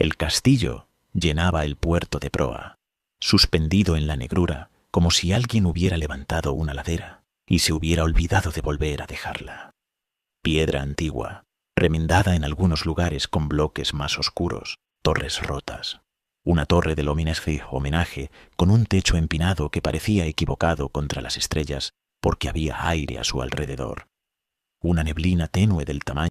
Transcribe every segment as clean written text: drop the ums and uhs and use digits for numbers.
El castillo llenaba el puerto de proa, suspendido en la negrura, como si alguien hubiera levantado una ladera y se hubiera olvidado de volver a dejarla. Piedra antigua, remendada en algunos lugares con bloques más oscuros, torres rotas. Una torre del homenaje con un techo empinado que parecía equivocado contra las estrellas porque había aire a su alrededor. Una neblina tenue del tamaño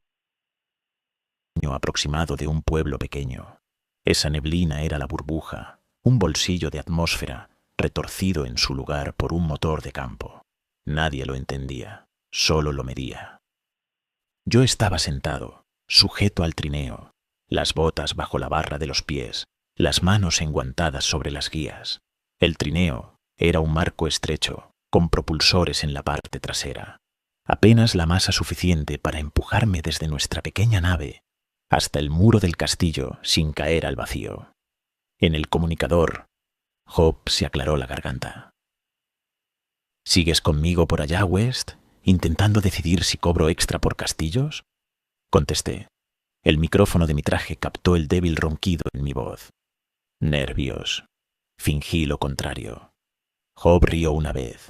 aproximado de un pueblo pequeño. Esa neblina era la burbuja, un bolsillo de atmósfera retorcido en su lugar por un motor de campo. Nadie lo entendía, solo lo medía. Yo estaba sentado, sujeto al trineo, las botas bajo la barra de los pies, las manos enguantadas sobre las guías. El trineo era un marco estrecho, con propulsores en la parte trasera. Apenas la masa suficiente para empujarme desde nuestra pequeña nave hasta el muro del castillo sin caer al vacío. En el comunicador, Job se aclaró la garganta. ¿Sigues conmigo por allá, West, intentando decidir si cobro extra por castillos? Contesté. El micrófono de mi traje captó el débil ronquido en mi voz. Nervios. Fingí lo contrario. Job rió una vez,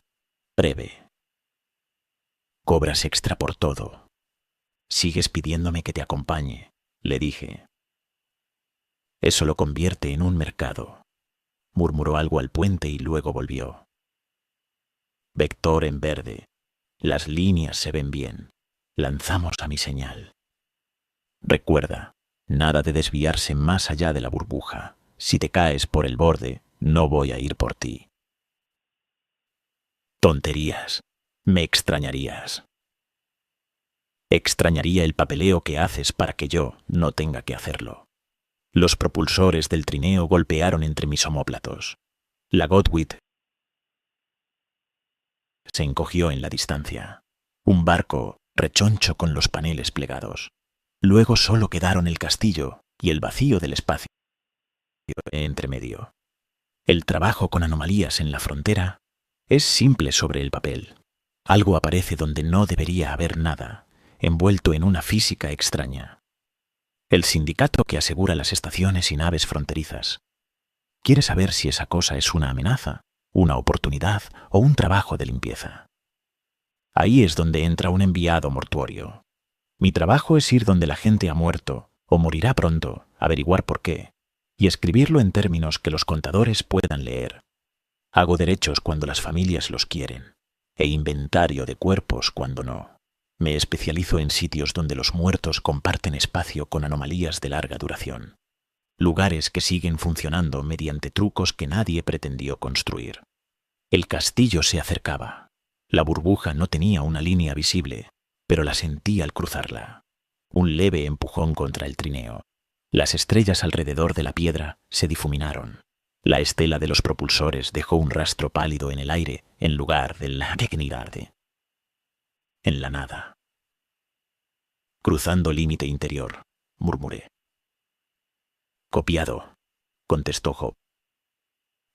breve. Cobras extra por todo. Sigues pidiéndome que te acompañe, le dije. Eso lo convierte en un mercado. Murmuró algo al puente y luego volvió. Vector en verde. Las líneas se ven bien. Lanzamos a mi señal. Recuerda, nada de desviarse más allá de la burbuja. Si te caes por el borde, no voy a ir por ti. Tonterías. Me extrañarías. Extrañaría el papeleo que haces para que yo no tenga que hacerlo. Los propulsores del trineo golpearon entre mis omóplatos. La Godwit se encogió en la distancia. Un barco rechoncho con los paneles plegados. Luego solo quedaron el castillo y el vacío del espacio entre medio. El trabajo con anomalías en la frontera es simple sobre el papel. Algo aparece donde no debería haber nada, envuelto en una física extraña. El sindicato que asegura las estaciones y naves fronterizas quiere saber si esa cosa es una amenaza, una oportunidad o un trabajo de limpieza. Ahí es donde entra un enviado mortuorio. Mi trabajo es ir donde la gente ha muerto o morirá pronto, averiguar por qué, y escribirlo en términos que los contadores puedan leer. Hago derechos cuando las familias los quieren, e inventario de cuerpos cuando no. Me especializo en sitios donde los muertos comparten espacio con anomalías de larga duración. Lugares que siguen funcionando mediante trucos que nadie pretendió construir. El castillo se acercaba. La burbuja no tenía una línea visible, pero la sentí al cruzarla. Un leve empujón contra el trineo. Las estrellas alrededor de la piedra se difuminaron. La estela de los propulsores dejó un rastro pálido en el aire en lugar de la dignidad. En la nada. Cruzando límite interior, murmuré. Copiado, contestó Job.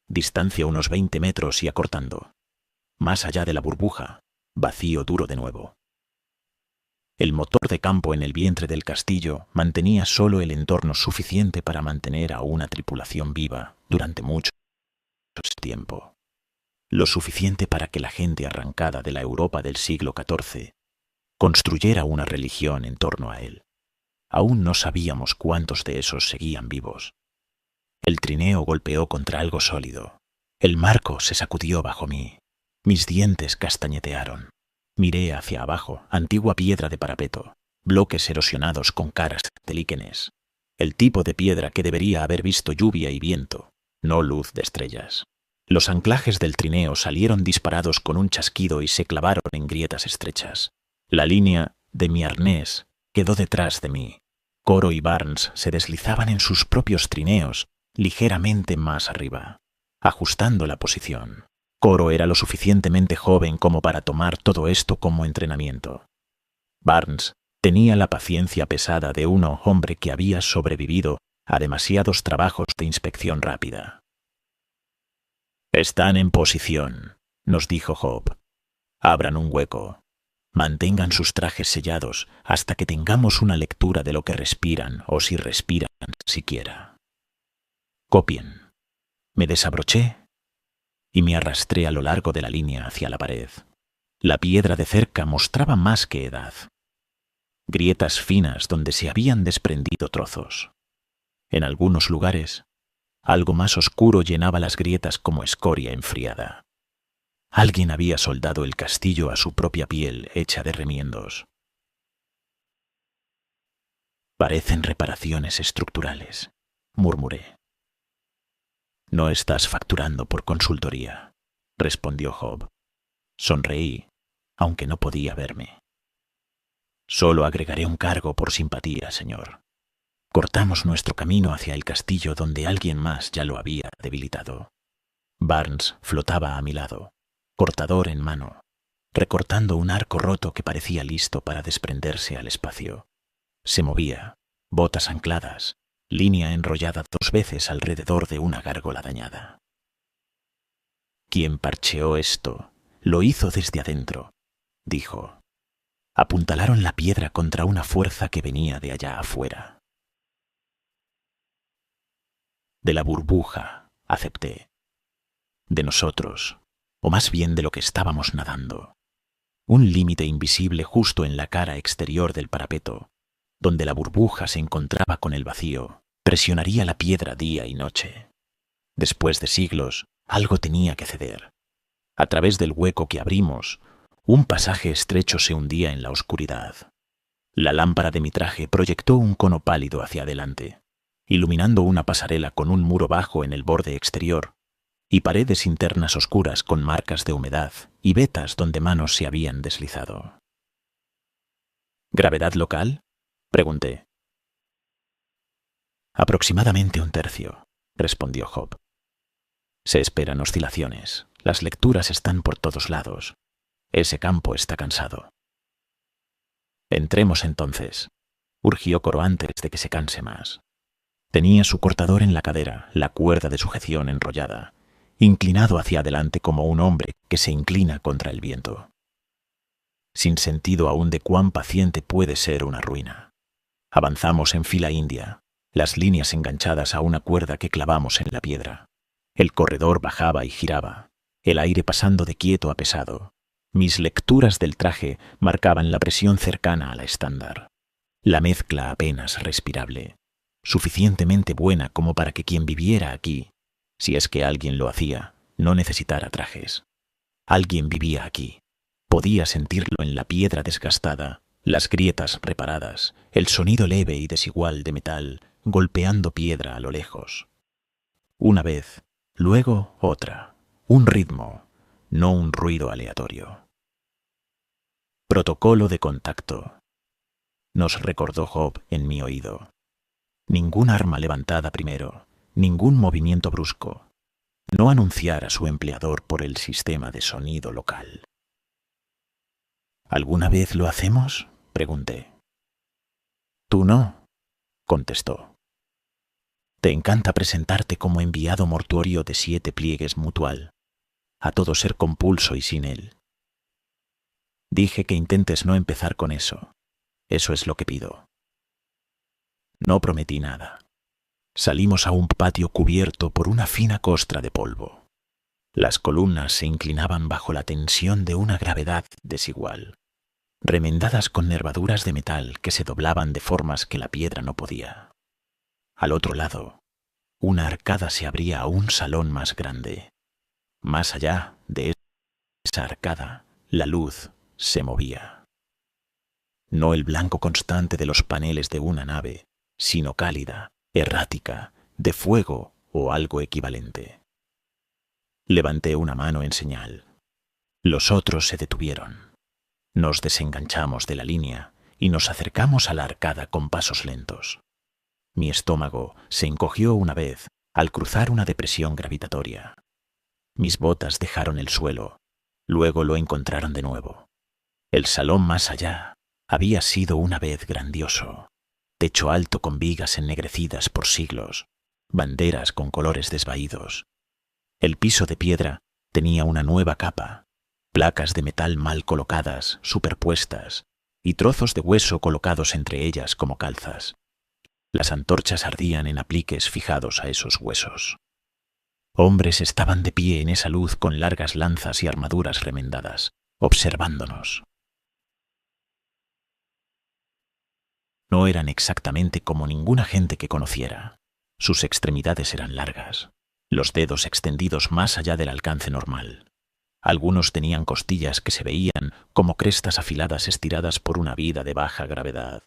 Distancia unos 20 metros y acortando. Más allá de la burbuja, vacío duro de nuevo. El motor de campo en el vientre del castillo mantenía solo el entorno suficiente para mantener a una tripulación viva durante mucho tiempo. Lo suficiente para que la gente arrancada de la Europa del siglo XIV construyera una religión en torno a él. Aún no sabíamos cuántos de esos seguían vivos. El trineo golpeó contra algo sólido. El marco se sacudió bajo mí. Mis dientes castañetearon. Miré hacia abajo, antigua piedra de parapeto, bloques erosionados con caras de líquenes. El tipo de piedra que debería haber visto lluvia y viento, no luz de estrellas. Los anclajes del trineo salieron disparados con un chasquido y se clavaron en grietas estrechas. La línea de mi arnés quedó detrás de mí. Coro y Barnes se deslizaban en sus propios trineos, ligeramente más arriba, ajustando la posición. Coro era lo suficientemente joven como para tomar todo esto como entrenamiento. Barnes tenía la paciencia pesada de un hombre que había sobrevivido a demasiados trabajos de inspección rápida. «Están en posición», nos dijo Job. «Abran un hueco. Mantengan sus trajes sellados hasta que tengamos una lectura de lo que respiran o si respiran siquiera». Copien. Me desabroché y me arrastré a lo largo de la línea hacia la pared. La piedra de cerca mostraba más que edad. Grietas finas donde se habían desprendido trozos. En algunos lugares, algo más oscuro llenaba las grietas como escoria enfriada. Alguien había soldado el castillo a su propia piel hecha de remiendos. Parecen reparaciones estructurales, murmuré. No estás facturando por consultoría, respondió Job. Sonreí, aunque no podía verme. Solo agregaré un cargo por simpatía, señor. Cortamos nuestro camino hacia el castillo donde alguien más ya lo había debilitado. Barnes flotaba a mi lado, cortador en mano, recortando un arco roto que parecía listo para desprenderse al espacio. Se movía, botas ancladas, línea enrollada 2 veces alrededor de una gárgola dañada. Quien parcheó esto lo hizo desde adentro, dijo. Apuntalaron la piedra contra una fuerza que venía de allá afuera. De la burbuja, acepté. De nosotros, o más bien de lo que estábamos nadando. Un límite invisible justo en la cara exterior del parapeto, donde la burbuja se encontraba con el vacío, presionaría la piedra día y noche. Después de siglos, algo tenía que ceder. A través del hueco que abrimos, un pasaje estrecho se hundía en la oscuridad. La lámpara de mi traje proyectó un cono pálido hacia adelante, iluminando una pasarela con un muro bajo en el borde exterior y paredes internas oscuras con marcas de humedad y vetas donde manos se habían deslizado. ¿Gravedad local?, pregunté. Aproximadamente 1/3, respondió Job. Se esperan oscilaciones. Las lecturas están por todos lados. Ese campo está cansado. Entremos entonces, urgió Coro antes de que se canse más. Tenía su cortador en la cadera, la cuerda de sujeción enrollada, inclinado hacia adelante como un hombre que se inclina contra el viento. Sin sentido aún de cuán paciente puede ser una ruina. Avanzamos en fila india, las líneas enganchadas a una cuerda que clavamos en la piedra. El corredor bajaba y giraba, el aire pasando de quieto a pesado. Mis lecturas del traje marcaban la presión cercana a la estándar. La mezcla apenas respirable, suficientemente buena como para que quien viviera aquí, si es que alguien lo hacía, no necesitara trajes. Alguien vivía aquí. Podía sentirlo en la piedra desgastada, las grietas reparadas, el sonido leve y desigual de metal golpeando piedra a lo lejos. Una vez, luego otra, un ritmo, no un ruido aleatorio. Protocolo de contacto, nos recordó Job en mi oído. Ningún arma levantada primero, ningún movimiento brusco. No anunciar a su empleador por el sistema de sonido local. ¿Alguna vez lo hacemos?, pregunté. Tú no, contestó. Te encanta presentarte como enviado mortuorio de 7 pliegues mutual, a todo ser compulso y sin él. Dije que intentes no empezar con eso. Eso es lo que pido. No prometí nada. Salimos a un patio cubierto por una fina costra de polvo. Las columnas se inclinaban bajo la tensión de una gravedad desigual, remendadas con nervaduras de metal que se doblaban de formas que la piedra no podía. Al otro lado, una arcada se abría a un salón más grande. Más allá de esa arcada, la luz se movía. No el blanco constante de los paneles de una nave, sino cálida, errática, de fuego o algo equivalente. Levanté una mano en señal. Los otros se detuvieron. Nos desenganchamos de la línea y nos acercamos a la arcada con pasos lentos. Mi estómago se encogió una vez al cruzar una depresión gravitatoria. Mis botas dejaron el suelo, luego lo encontraron de nuevo. El salón más allá había sido una vez grandioso. Techo alto con vigas ennegrecidas por siglos, banderas con colores desvaídos. El piso de piedra tenía una nueva capa, placas de metal mal colocadas, superpuestas, y trozos de hueso colocados entre ellas como calzas. Las antorchas ardían en apliques fijados a esos huesos. Hombres estaban de pie en esa luz con largas lanzas y armaduras remendadas, observándonos. No eran exactamente como ninguna gente que conociera. Sus extremidades eran largas, los dedos extendidos más allá del alcance normal. Algunos tenían costillas que se veían como crestas afiladas estiradas por una vida de baja gravedad.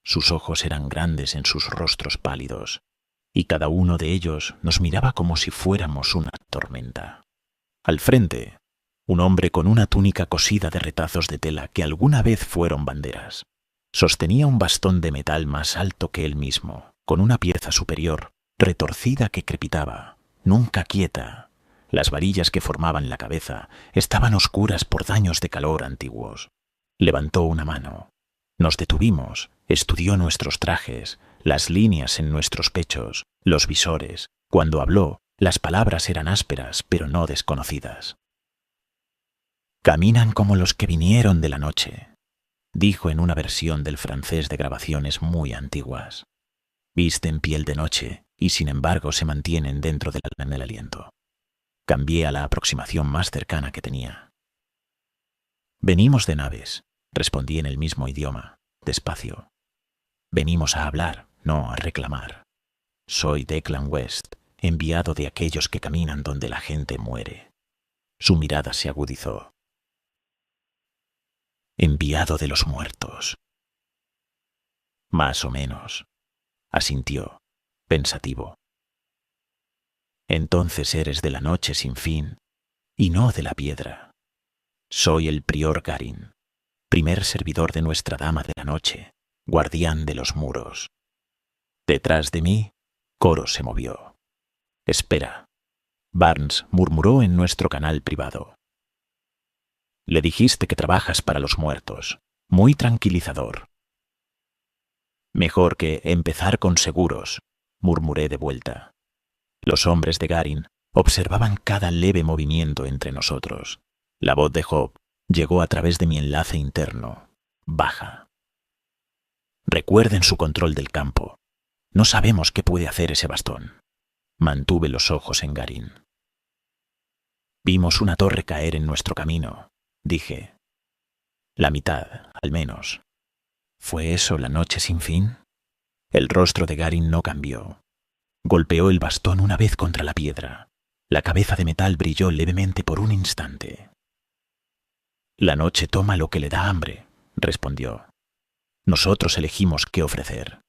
Sus ojos eran grandes en sus rostros pálidos, y cada uno de ellos nos miraba como si fuéramos una tormenta. Al frente, un hombre con una túnica cosida de retazos de tela que alguna vez fueron banderas. Sostenía un bastón de metal más alto que él mismo, con una pieza superior, retorcida que crepitaba, nunca quieta. Las varillas que formaban la cabeza estaban oscuras por daños de calor antiguos. Levantó una mano. Nos detuvimos, estudió nuestros trajes, las líneas en nuestros pechos, los visores. Cuando habló, las palabras eran ásperas, pero no desconocidas. «Caminan como los que vinieron de la noche», dijo en una versión del francés de grabaciones muy antiguas. «Visten piel de noche y sin embargo se mantienen dentro del aliento». Cambié a la aproximación más cercana que tenía. «Venimos de naves», respondí en el mismo idioma, despacio. «Venimos a hablar, no a reclamar. Soy Declan West, enviado de aquellos que caminan donde la gente muere». Su mirada se agudizó. «Enviado de los muertos». «Más o menos», asintió, pensativo. «Entonces eres de la noche sin fin y no de la piedra. Soy el prior Garin, primer servidor de Nuestra Dama de la Noche, guardián de los muros». Detrás de mí, Coro se movió. «Espera», Barnes murmuró en nuestro canal privado. «Le dijiste que trabajas para los muertos. Muy tranquilizador». «Mejor que empezar con seguros», murmuré de vuelta. Los hombres de Garin observaban cada leve movimiento entre nosotros. La voz de Job llegó a través de mi enlace interno, baja. «Recuerden su control del campo. No sabemos qué puede hacer ese bastón». Mantuve los ojos en Garin. «Vimos una torre caer en nuestro camino», dije. «La mitad, al menos». ¿Fue eso la noche sin fin? El rostro de Garin no cambió. Golpeó el bastón una vez contra la piedra. La cabeza de metal brilló levemente por un instante. «La noche toma lo que le da hambre», respondió. «Nosotros elegimos qué ofrecer».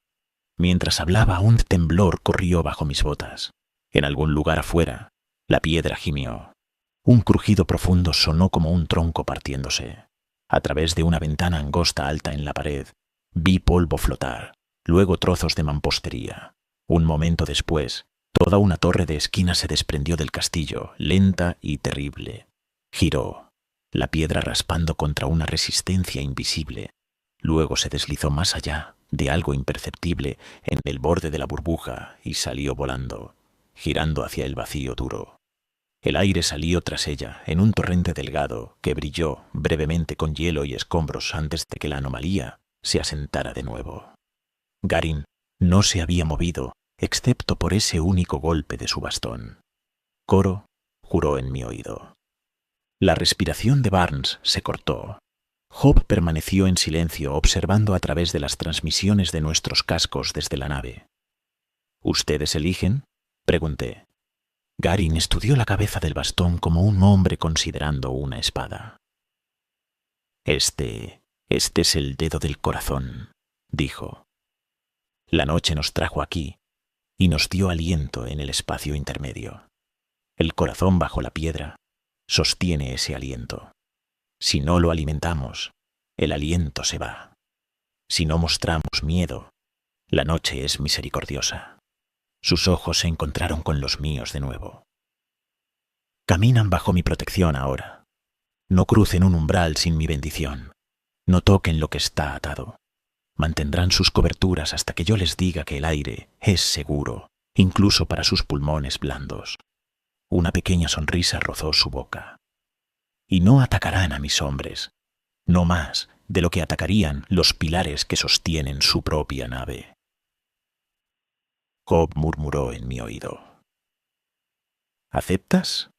Mientras hablaba, un temblor corrió bajo mis botas. En algún lugar afuera, la piedra gimió. Un crujido profundo sonó como un tronco partiéndose. A través de una ventana angosta alta en la pared, vi polvo flotar, luego trozos de mampostería. Un momento después, toda una torre de esquina se desprendió del castillo, lenta y terrible. Giró, la piedra raspando contra una resistencia invisible. Luego se deslizó más allá de algo imperceptible en el borde de la burbuja y salió volando, girando hacia el vacío duro. El aire salió tras ella en un torrente delgado que brilló brevemente con hielo y escombros antes de que la anomalía se asentara de nuevo. Garin no se había movido, excepto por ese único golpe de su bastón. Coro juró en mi oído. La respiración de Barnes se cortó. Job permaneció en silencio observando a través de las transmisiones de nuestros cascos desde la nave. «¿Ustedes eligen?», pregunté. Garin estudió la cabeza del bastón como un hombre considerando una espada. Este es el dedo del corazón», dijo. «La noche nos trajo aquí y nos dio aliento en el espacio intermedio. El corazón bajo la piedra sostiene ese aliento. Si no lo alimentamos, el aliento se va. Si no mostramos miedo, la noche es misericordiosa». Sus ojos se encontraron con los míos de nuevo. «Caminan bajo mi protección ahora. No crucen un umbral sin mi bendición. No toquen lo que está atado. Mantendrán sus coberturas hasta que yo les diga que el aire es seguro, incluso para sus pulmones blandos». Una pequeña sonrisa rozó su boca. «Y no atacarán a mis hombres, no más de lo que atacarían los pilares que sostienen su propia nave». Job murmuró en mi oído. ¿Aceptas?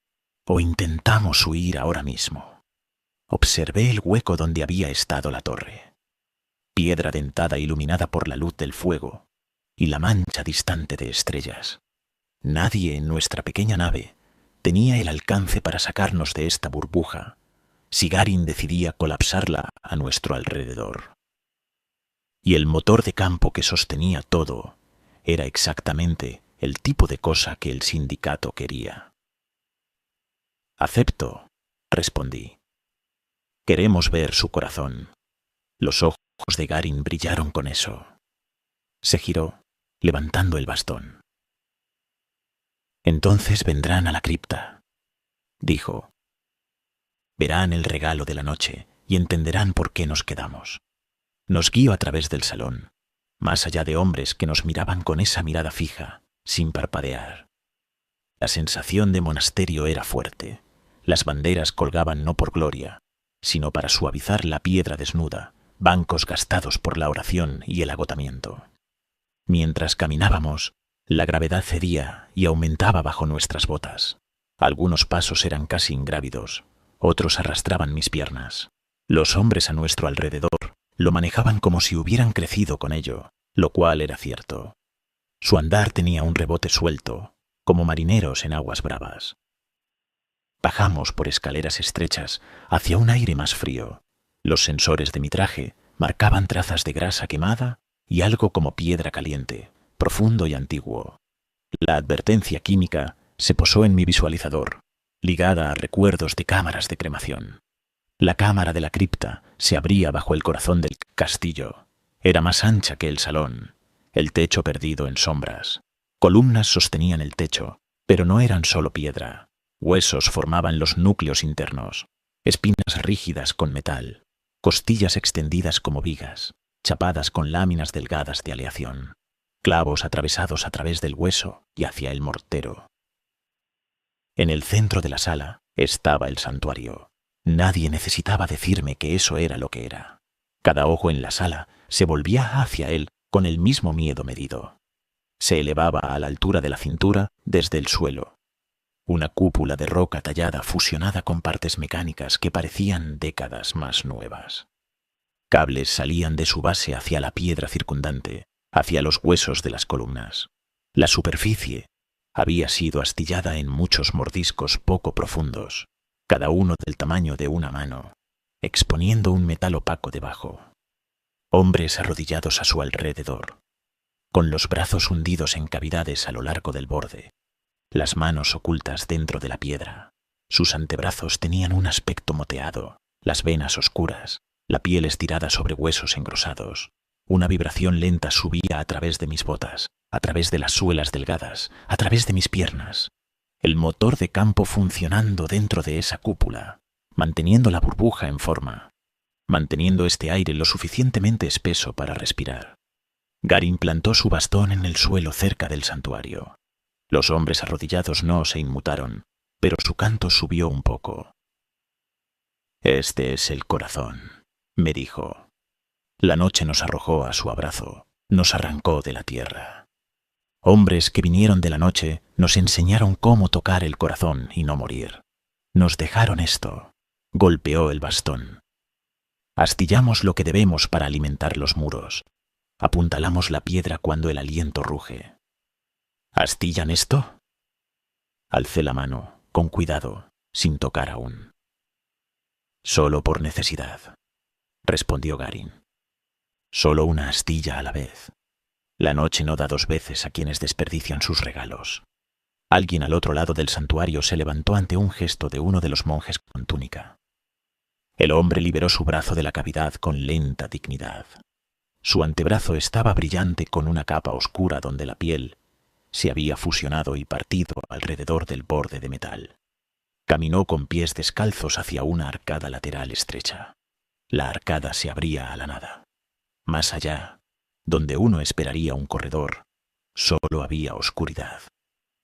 ¿O intentamos huir ahora mismo? Observé el hueco donde había estado la torre. Piedra dentada iluminada por la luz del fuego y la mancha distante de estrellas. Nadie en nuestra pequeña nave tenía el alcance para sacarnos de esta burbuja si Garin decidía colapsarla a nuestro alrededor. Y el motor de campo que sostenía todo era exactamente el tipo de cosa que el sindicato quería. Acepto, respondí. Queremos ver su corazón. Los ojos de Garin brillaron con eso. Se giró, levantando el bastón. Entonces vendrán a la cripta, dijo. Verán el regalo de la noche y entenderán por qué nos quedamos. Nos guió a través del salón, más allá de hombres que nos miraban con esa mirada fija, sin parpadear. La sensación de monasterio era fuerte. Las banderas colgaban no por gloria, sino para suavizar la piedra desnuda, bancos gastados por la oración y el agotamiento. Mientras caminábamos, la gravedad cedía y aumentaba bajo nuestras botas. Algunos pasos eran casi ingrávidos, otros arrastraban mis piernas. Los hombres a nuestro alrededor lo manejaban como si hubieran crecido con ello, lo cual era cierto. Su andar tenía un rebote suelto, como marineros en aguas bravas. Bajamos por escaleras estrechas hacia un aire más frío. Los sensores de mi traje marcaban trazas de grasa quemada y algo como piedra caliente, profundo y antiguo. La advertencia química se posó en mi visualizador, ligada a recuerdos de cámaras de cremación. La cámara de la cripta se abría bajo el corazón del castillo. Era más ancha que el salón, el techo perdido en sombras. Columnas sostenían el techo, pero no eran solo piedra. Huesos formaban los núcleos internos, espinas rígidas con metal, costillas extendidas como vigas, chapadas con láminas delgadas de aleación, clavos atravesados a través del hueso y hacia el mortero. En el centro de la sala estaba el santuario. Nadie necesitaba decirme que eso era lo que era. Cada ojo en la sala se volvía hacia él con el mismo miedo medido. Se elevaba a la altura de la cintura desde el suelo. Una cúpula de roca tallada fusionada con partes mecánicas que parecían décadas más nuevas. Cables salían de su base hacia la piedra circundante, hacia los huesos de las columnas. La superficie había sido astillada en muchos mordiscos poco profundos, cada uno del tamaño de una mano, exponiendo un metal opaco debajo. Hombres arrodillados a su alrededor, con los brazos hundidos en cavidades a lo largo del borde, las manos ocultas dentro de la piedra. Sus antebrazos tenían un aspecto moteado, las venas oscuras, la piel estirada sobre huesos engrosados. Una vibración lenta subía a través de mis botas, a través de las suelas delgadas, a través de mis piernas. El motor de campo funcionando dentro de esa cúpula, manteniendo la burbuja en forma, manteniendo este aire lo suficientemente espeso para respirar. Garin plantó su bastón en el suelo cerca del santuario. Los hombres arrodillados no se inmutaron, pero su canto subió un poco. «Este es el corazón», me dijo. La noche nos arrojó a su abrazo, nos arrancó de la tierra. Hombres que vinieron de la noche nos enseñaron cómo tocar el corazón y no morir. Nos dejaron esto. Golpeó el bastón. Astillamos lo que debemos para alimentar los muros. Apuntalamos la piedra cuando el aliento ruge. ¿Astillan esto? Alcé la mano, con cuidado, sin tocar aún. Solo por necesidad, respondió Garin. Solo una astilla a la vez. La noche no da dos veces a quienes desperdician sus regalos. Alguien al otro lado del santuario se levantó ante un gesto de uno de los monjes con túnica. El hombre liberó su brazo de la cavidad con lenta dignidad. Su antebrazo estaba brillante con una capa oscura donde la piel se había fusionado y partido alrededor del borde de metal. Caminó con pies descalzos hacia una arcada lateral estrecha. La arcada se abría a la nada. Más allá, donde uno esperaría un corredor, solo había oscuridad.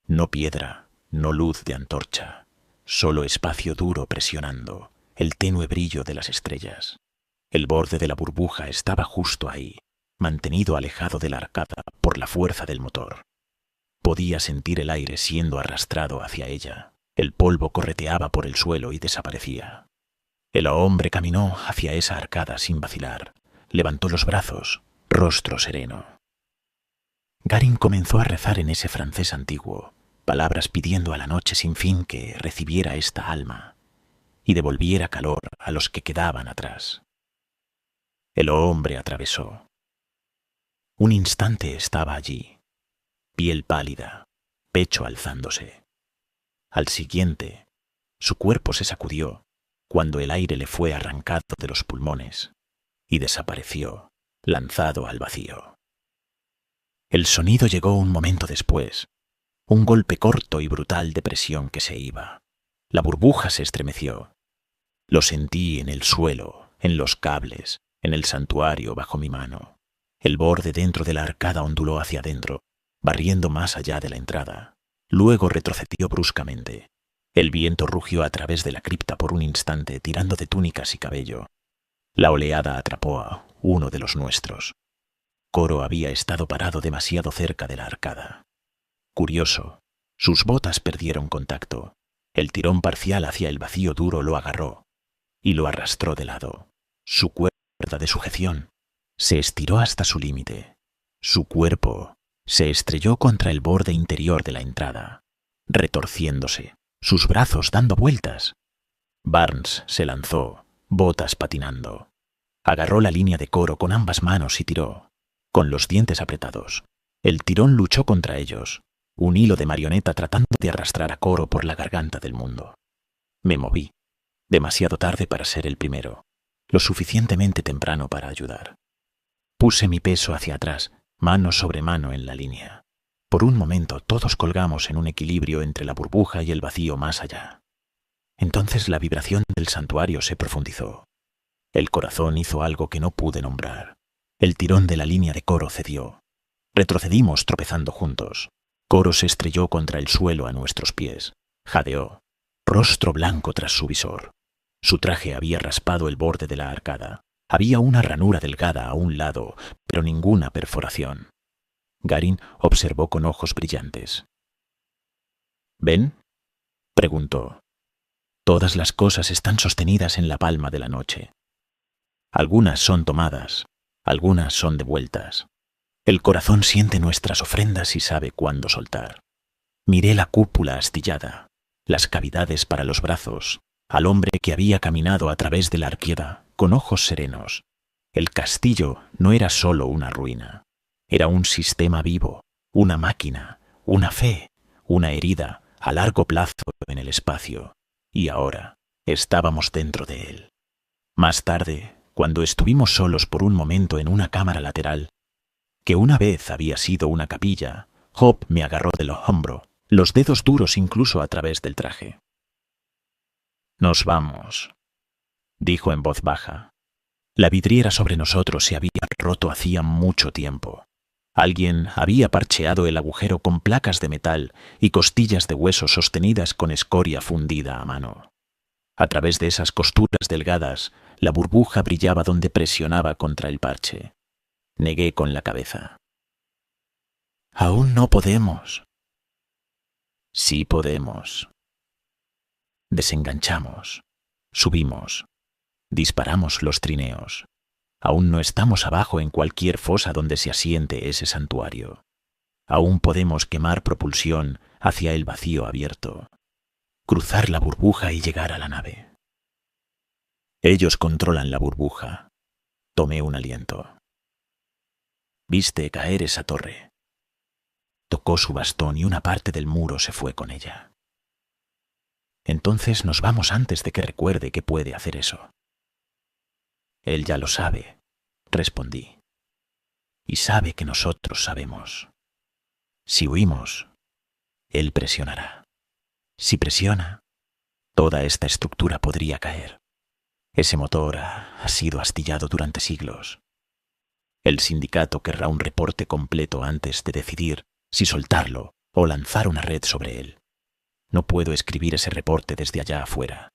No piedra, no luz de antorcha, solo espacio duro presionando el tenue brillo de las estrellas. El borde de la burbuja estaba justo ahí, mantenido alejado de la arcada por la fuerza del motor. Podía sentir el aire siendo arrastrado hacia ella. El polvo correteaba por el suelo y desaparecía. El hombre caminó hacia esa arcada sin vacilar. Levantó los brazos, rostro sereno. Garin comenzó a rezar en ese francés antiguo, palabras pidiendo a la noche sin fin que recibiera esta alma y devolviera calor a los que quedaban atrás. El hombre atravesó. Un instante estaba allí, piel pálida, pecho alzándose. Al siguiente, su cuerpo se sacudió cuando el aire le fue arrancado de los pulmones y desapareció, lanzado al vacío. El sonido llegó un momento después, un golpe corto y brutal de presión que se iba. La burbuja se estremeció. Lo sentí en el suelo, en los cables, en el santuario bajo mi mano. El borde dentro de la arcada onduló hacia adentro, barriendo más allá de la entrada. Luego retrocedió bruscamente. El viento rugió a través de la cripta por un instante, tirando de túnicas y cabello. La oleada atrapó a uno de los nuestros. Coro había estado parado demasiado cerca de la arcada. Curioso, sus botas perdieron contacto. El tirón parcial hacia el vacío duro lo agarró y lo arrastró de lado. Su cuerda de sujeción se estiró hasta su límite. Su cuerpo se estrelló contra el borde interior de la entrada, retorciéndose, sus brazos dando vueltas. Barnes se lanzó, botas patinando. Agarró la línea de Coro con ambas manos y tiró, con los dientes apretados. El tirón luchó contra ellos, un hilo de marioneta tratando de arrastrar a Coro por la garganta del mundo. Me moví, demasiado tarde para ser el primero, lo suficientemente temprano para ayudar. Puse mi peso hacia atrás, mano sobre mano en la línea. Por un momento todos colgamos en un equilibrio entre la burbuja y el vacío más allá. Entonces la vibración del santuario se profundizó. El corazón hizo algo que no pude nombrar. El tirón de la línea de Coro cedió. Retrocedimos tropezando juntos. Coro se estrelló contra el suelo a nuestros pies. Jadeó, rostro blanco tras su visor. Su traje había raspado el borde de la arcada. Había una ranura delgada a un lado, pero ninguna perforación. Garin observó con ojos brillantes. ¿Ven?, preguntó. Todas las cosas están sostenidas en la palma de la noche. Algunas son tomadas, algunas son devueltas. El corazón siente nuestras ofrendas y sabe cuándo soltar. Miré la cúpula astillada, las cavidades para los brazos, al hombre que había caminado a través de la arqueda, con ojos serenos. El castillo no era solo una ruina, era un sistema vivo, una máquina, una fe, una herida a largo plazo en el espacio, y ahora estábamos dentro de él. Más tarde, cuando estuvimos solos por un momento en una cámara lateral, que una vez había sido una capilla, Job me agarró del hombro, los dedos duros incluso a través del traje. «Nos vamos», dijo en voz baja. La vidriera sobre nosotros se había roto hacía mucho tiempo. Alguien había parcheado el agujero con placas de metal y costillas de hueso sostenidas con escoria fundida a mano. A través de esas costuras delgadas, la burbuja brillaba donde presionaba contra el parche. Negué con la cabeza. «Aún no podemos». «Sí podemos». Desenganchamos, subimos, disparamos los trineos. Aún no estamos abajo en cualquier fosa donde se asiente ese santuario. Aún podemos quemar propulsión hacia el vacío abierto, cruzar la burbuja y llegar a la nave. Ellos controlan la burbuja. Tomé un aliento. Viste caer esa torre. Tocó su bastón y una parte del muro se fue con ella. Entonces nos vamos antes de que recuerde que puede hacer eso. Él ya lo sabe, respondí. Y sabe que nosotros sabemos. Si huimos, él presionará. Si presiona, toda esta estructura podría caer. Ese motor ha sido astillado durante siglos. El sindicato querrá un reporte completo antes de decidir si soltarlo o lanzar una red sobre él. No puedo escribir ese reporte desde allá afuera.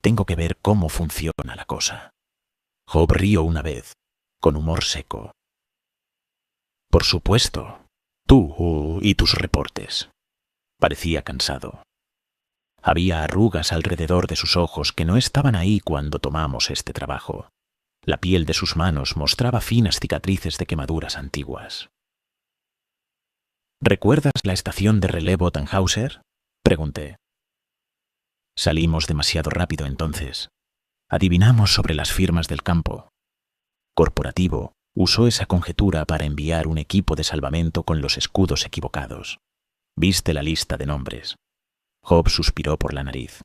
Tengo que ver cómo funciona la cosa. Job rió una vez, con humor seco. Por supuesto, Tú y tus reportes. Parecía cansado. Había arrugas alrededor de sus ojos que no estaban ahí cuando tomamos este trabajo. La piel de sus manos mostraba finas cicatrices de quemaduras antiguas. ¿Recuerdas la estación de relevo Tannhauser?, pregunté. Salimos demasiado rápido entonces. Adivinamos sobre las firmas del campo. Corporativo usó esa conjetura para enviar un equipo de salvamento con los escudos equivocados. Viste la lista de nombres. Job suspiró por la nariz.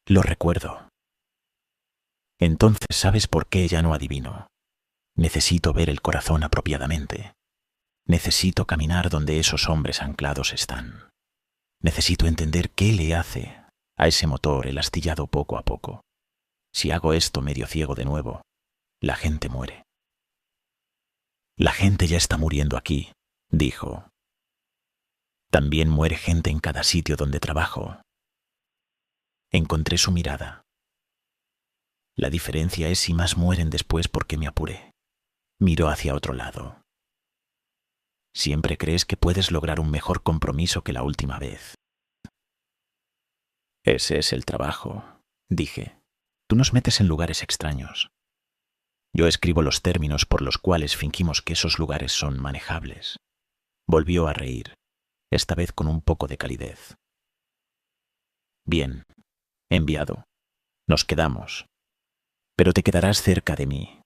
Lo recuerdo. Entonces, ¿sabes por qué ya no adivino? Necesito ver el corazón apropiadamente. Necesito caminar donde esos hombres anclados están. Necesito entender qué le hace a ese motor el astillado poco a poco. Si hago esto medio ciego de nuevo, la gente muere. La gente ya está muriendo aquí, dijo. También muere gente en cada sitio donde trabajo. Encontré su mirada. La diferencia es si más mueren después porque me apuré. Miró hacia otro lado. Siempre crees que puedes lograr un mejor compromiso que la última vez. Ese es el trabajo, dije. Tú nos metes en lugares extraños. Yo escribo los términos por los cuales fingimos que esos lugares son manejables. Volvió a reír, esta vez con un poco de calidez. Bien, enviado. Nos quedamos. Pero te quedarás cerca de mí.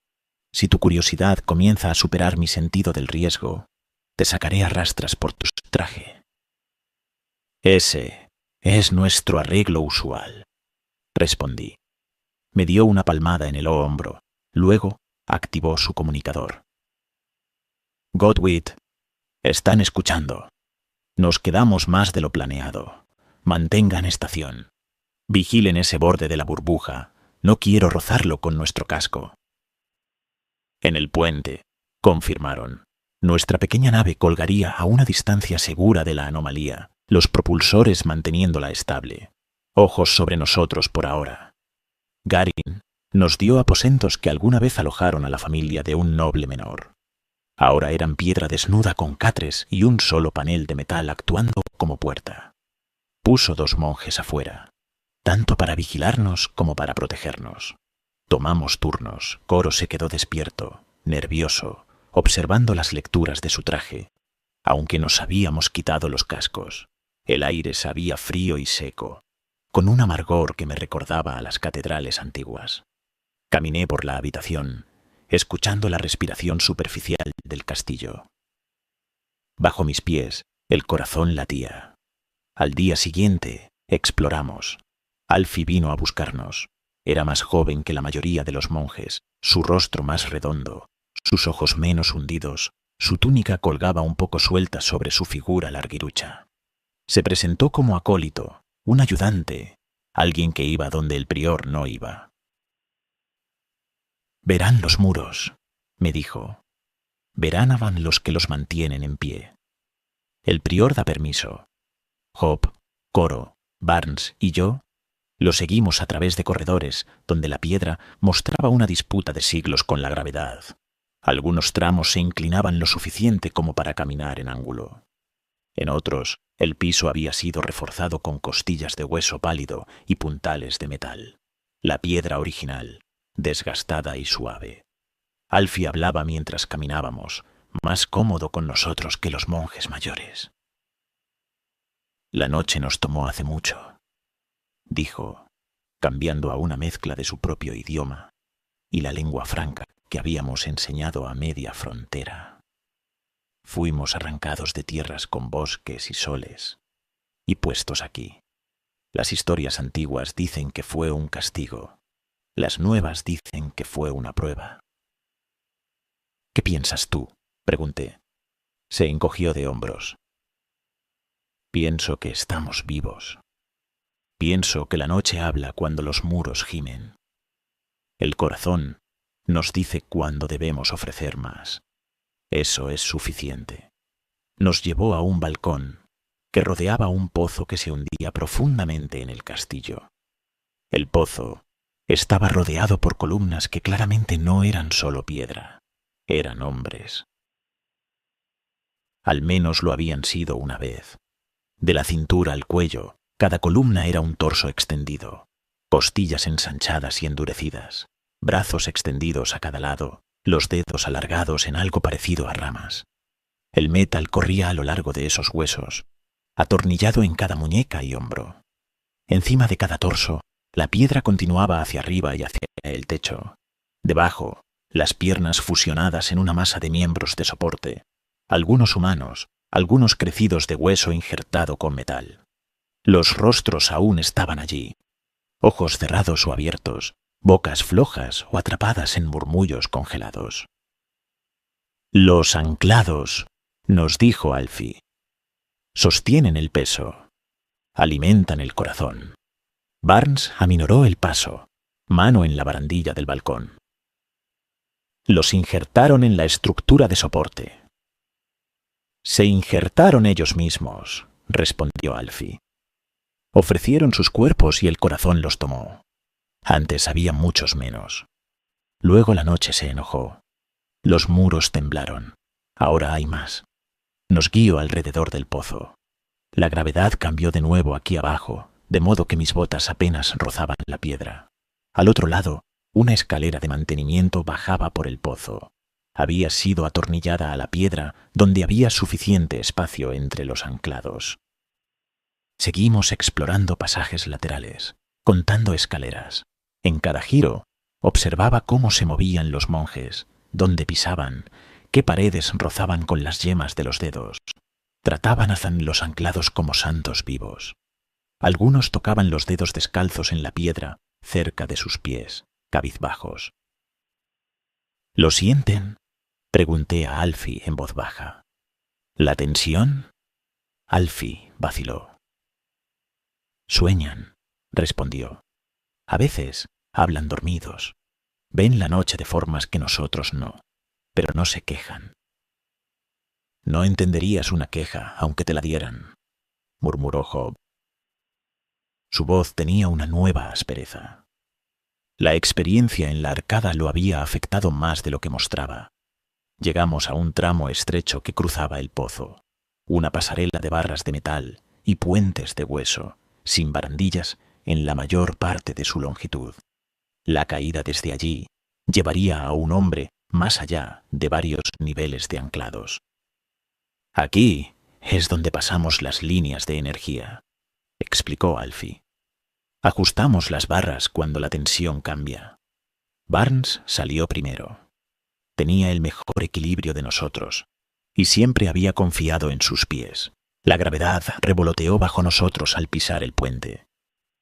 Si tu curiosidad comienza a superar mi sentido del riesgo, te sacaré a rastras por tu traje. Ese es nuestro arreglo usual, respondí. Me dio una palmada en el hombro. Luego activó su comunicador. Godwit, están escuchando. Nos quedamos más de lo planeado. Mantengan estación. Vigilen ese borde de la burbuja. No quiero rozarlo con nuestro casco. En el puente, confirmaron. Nuestra pequeña nave colgaría a una distancia segura de la anomalía, los propulsores manteniéndola estable. Ojos sobre nosotros por ahora. Garin nos dio aposentos que alguna vez alojaron a la familia de un noble menor. Ahora eran piedra desnuda con catres y un solo panel de metal actuando como puerta. Puso 2 monjes afuera, tanto para vigilarnos como para protegernos. Tomamos turnos. Coro se quedó despierto, nervioso, observando las lecturas de su traje. Aunque nos habíamos quitado los cascos, el aire sabía frío y seco, con un amargor que me recordaba a las catedrales antiguas. Caminé por la habitación, escuchando la respiración superficial del castillo. Bajo mis pies, el corazón latía. Al día siguiente, exploramos. Alfie vino a buscarnos. Era más joven que la mayoría de los monjes, su rostro más redondo, sus ojos menos hundidos, su túnica colgaba un poco suelta sobre su figura larguirucha. Se presentó como acólito, un ayudante, alguien que iba donde el prior no iba. Verán los muros, me dijo. Verán a van los que los mantienen en pie. El prior da permiso. Job, Coro, Barnes y yo lo seguimos a través de corredores donde la piedra mostraba una disputa de siglos con la gravedad. Algunos tramos se inclinaban lo suficiente como para caminar en ángulo. En otros, el piso había sido reforzado con costillas de hueso pálido y puntales de metal. La piedra original, desgastada y suave. Alfie hablaba mientras caminábamos, más cómodo con nosotros que los monjes mayores. La noche nos tomó hace mucho, dijo, cambiando a una mezcla de su propio idioma y la lengua franca que habíamos enseñado a media frontera. Fuimos arrancados de tierras con bosques y soles y puestos aquí. Las historias antiguas dicen que fue un castigo. Las nuevas dicen que fue una prueba. ¿Qué piensas tú?, pregunté. Se encogió de hombros. Pienso que estamos vivos. Pienso que la noche habla cuando los muros gimen. El corazón nos dice cuándo debemos ofrecer más. Eso es suficiente. Nos llevó a un balcón que rodeaba un pozo que se hundía profundamente en el castillo. El pozo estaba rodeado por columnas que claramente no eran solo piedra, eran hombres. Al menos lo habían sido una vez. De la cintura al cuello, cada columna era un torso extendido, costillas ensanchadas y endurecidas, brazos extendidos a cada lado, los dedos alargados en algo parecido a ramas. El metal corría a lo largo de esos huesos, atornillado en cada muñeca y hombro. Encima de cada torso, la piedra continuaba hacia arriba y hacia el techo. Debajo, las piernas fusionadas en una masa de miembros de soporte, algunos humanos, algunos crecidos de hueso injertado con metal. Los rostros aún estaban allí, ojos cerrados o abiertos, bocas flojas o atrapadas en murmullos congelados. Los anclados, nos dijo Alfie, sostienen el peso, alimentan el corazón. Barnes aminoró el paso, mano en la barandilla del balcón. Los injertaron en la estructura de soporte. Se injertaron ellos mismos, respondió Alfie. Ofrecieron sus cuerpos y el corazón los tomó. Antes había muchos menos. Luego la noche se enojó. Los muros temblaron. Ahora hay más. Nos guío alrededor del pozo. La gravedad cambió de nuevo aquí abajo, de modo que mis botas apenas rozaban la piedra. Al otro lado, una escalera de mantenimiento bajaba por el pozo. Había sido atornillada a la piedra donde había suficiente espacio entre los anclados. Seguimos explorando pasajes laterales, contando escaleras. En cada giro, observaba cómo se movían los monjes, dónde pisaban, qué paredes rozaban con las yemas de los dedos. Trataban a los anclados como santos vivos. Algunos tocaban los dedos descalzos en la piedra cerca de sus pies, cabizbajos. ¿Lo sienten?, pregunté a Alfie en voz baja. ¿La tensión? Alfie vaciló. Sueñan, respondió. A veces hablan dormidos. Ven la noche de formas que nosotros no, pero no se quejan. No entenderías una queja aunque te la dieran, murmuró Job. Su voz tenía una nueva aspereza. La experiencia en la arcada lo había afectado más de lo que mostraba. Llegamos a un tramo estrecho que cruzaba el pozo, una pasarela de barras de metal y puentes de hueso, sin barandillas en la mayor parte de su longitud. La caída desde allí llevaría a un hombre más allá de varios niveles de anclados. Aquí es donde pasamos las líneas de energía, explicó Alfie. Ajustamos las barras cuando la tensión cambia. Barnes salió primero. Tenía el mejor equilibrio de nosotros y siempre había confiado en sus pies. La gravedad revoloteó bajo nosotros al pisar el puente.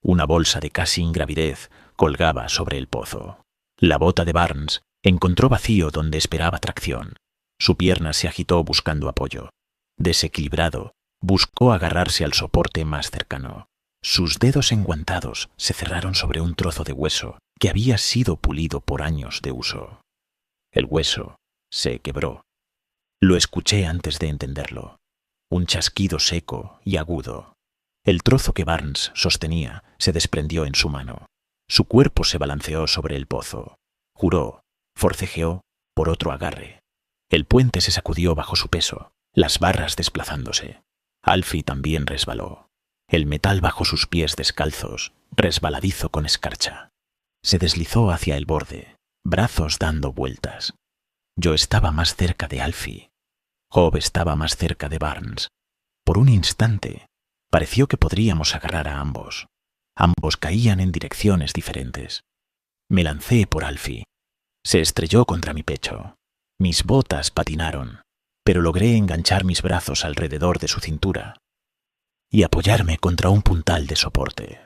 Una bolsa de casi ingravidez colgaba sobre el pozo. La bota de Barnes encontró vacío donde esperaba tracción. Su pierna se agitó buscando apoyo. Desequilibrado, buscó agarrarse al soporte más cercano. Sus dedos enguantados se cerraron sobre un trozo de hueso que había sido pulido por años de uso. El hueso se quebró. Lo escuché antes de entenderlo. Un chasquido seco y agudo. El trozo que Barnes sostenía se desprendió en su mano. Su cuerpo se balanceó sobre el pozo. Juró, forcejeó por otro agarre. El puente se sacudió bajo su peso, las barras desplazándose. Alfie también resbaló. El metal bajo sus pies descalzos, resbaladizo con escarcha. Se deslizó hacia el borde, brazos dando vueltas. Yo estaba más cerca de Alfie. Job estaba más cerca de Barnes. Por un instante, pareció que podríamos agarrar a ambos. Ambos caían en direcciones diferentes. Me lancé por Alfie. Se estrelló contra mi pecho. Mis botas patinaron, pero logré enganchar mis brazos alrededor de su cintura y apoyarme contra un puntal de soporte.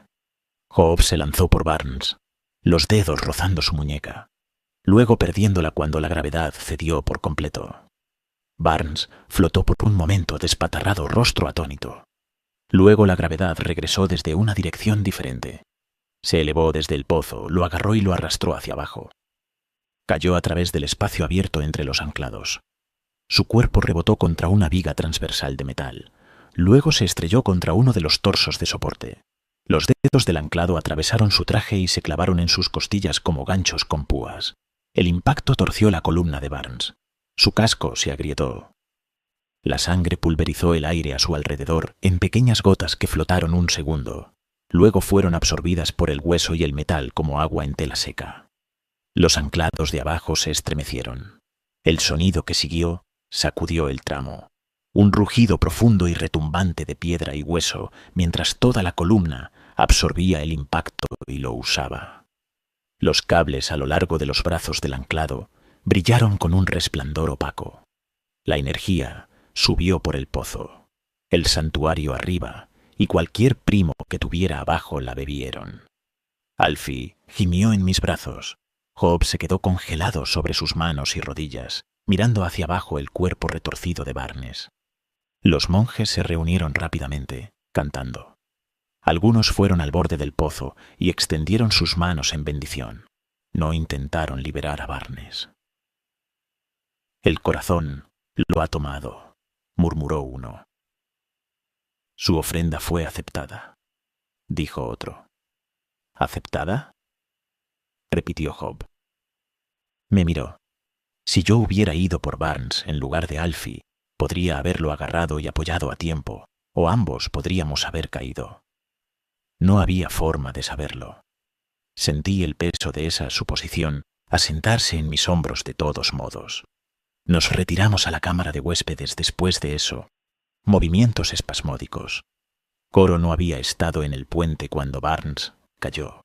Job se lanzó por Barnes, los dedos rozando su muñeca, luego perdiéndola cuando la gravedad cedió por completo. Barnes flotó por un momento despatarrado, rostro atónito. Luego la gravedad regresó desde una dirección diferente. Se elevó desde el pozo, lo agarró y lo arrastró hacia abajo. Cayó a través del espacio abierto entre los anclados. Su cuerpo rebotó contra una viga transversal de metal. Luego se estrelló contra uno de los torsos de soporte. Los dedos del anclado atravesaron su traje y se clavaron en sus costillas como ganchos con púas. El impacto torció la columna de Barnes. Su casco se agrietó. La sangre pulverizó el aire a su alrededor en pequeñas gotas que flotaron un segundo. Luego fueron absorbidas por el hueso y el metal como agua en tela seca. Los anclados de abajo se estremecieron. El sonido que siguió sacudió el tramo. Un rugido profundo y retumbante de piedra y hueso, mientras toda la columna absorbía el impacto y lo usaba. Los cables a lo largo de los brazos del anclado brillaron con un resplandor opaco. La energía subió por el pozo. El santuario arriba y cualquier primo que tuviera abajo la bebieron. Alfie gimió en mis brazos. Job se quedó congelado sobre sus manos y rodillas, mirando hacia abajo el cuerpo retorcido de Barnes. Los monjes se reunieron rápidamente, cantando. Algunos fueron al borde del pozo y extendieron sus manos en bendición. No intentaron liberar a Barnes. El corazón lo ha tomado, murmuró uno. Su ofrenda fue aceptada, dijo otro. ¿Aceptada?, repitió Job. Me miró. Si yo hubiera ido por Barnes en lugar de Alfie, podría haberlo agarrado y apoyado a tiempo, o ambos podríamos haber caído. No había forma de saberlo. Sentí el peso de esa suposición asentarse en mis hombros de todos modos. Nos retiramos a la cámara de huéspedes después de eso. Movimientos espasmódicos. Coro no había estado en el puente cuando Barnes cayó.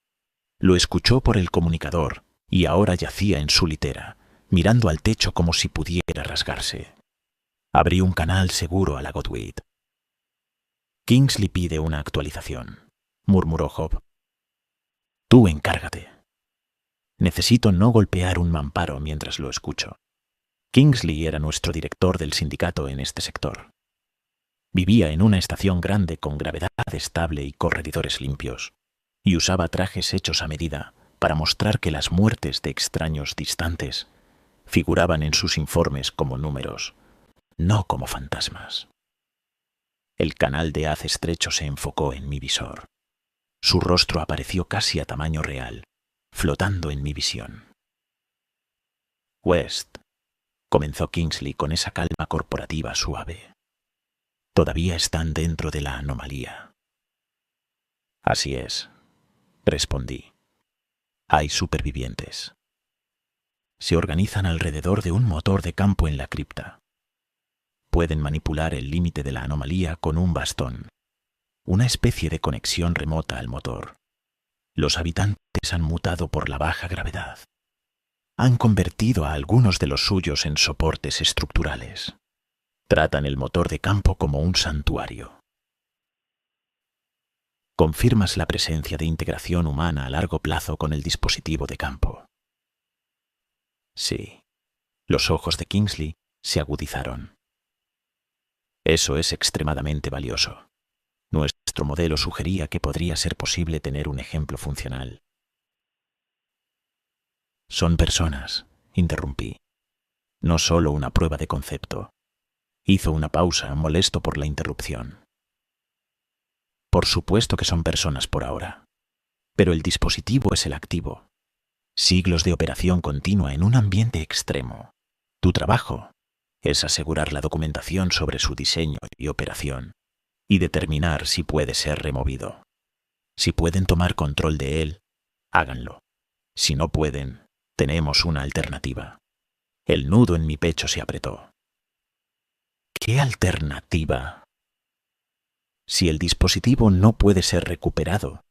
Lo escuchó por el comunicador y ahora yacía en su litera, mirando al techo como si pudiera rasgarse. Abrí un canal seguro a la Godwit. Kingsley pide una actualización, murmuró Job. Tú encárgate. Necesito no golpear un mamparo mientras lo escucho. Kingsley era nuestro director del sindicato en este sector. Vivía en una estación grande con gravedad estable y corredores limpios, y usaba trajes hechos a medida para mostrar que las muertes de extraños distantes figuraban en sus informes como números, no como fantasmas. El canal de haz estrecho se enfocó en mi visor. Su rostro apareció casi a tamaño real, flotando en mi visión. West, comenzó Kingsley con esa calma corporativa suave. Todavía están dentro de la anomalía. Así es, respondí. Hay supervivientes. Se organizan alrededor de un motor de campo en la cripta. Pueden manipular el límite de la anomalía con un bastón, una especie de conexión remota al motor. Los habitantes han mutado por la baja gravedad. Han convertido a algunos de los suyos en soportes estructurales. Tratan el motor de campo como un santuario. Confirmas la presencia de integración humana a largo plazo con el dispositivo de campo. Sí. Los ojos de Kingsley se agudizaron. Eso es extremadamente valioso. Nuestro modelo sugería que podría ser posible tener un ejemplo funcional. Son personas, interrumpí. No solo una prueba de concepto. Hizo una pausa, molesto por la interrupción. Por supuesto que son personas por ahora. Pero el dispositivo es el activo. Siglos de operación continua en un ambiente extremo. Tu trabajo es asegurar la documentación sobre su diseño y operación y determinar si puede ser removido. Si pueden tomar control de él, háganlo. Si no pueden, tenemos una alternativa. El nudo en mi pecho se apretó. ¿Qué alternativa? Si el dispositivo no puede ser recuperado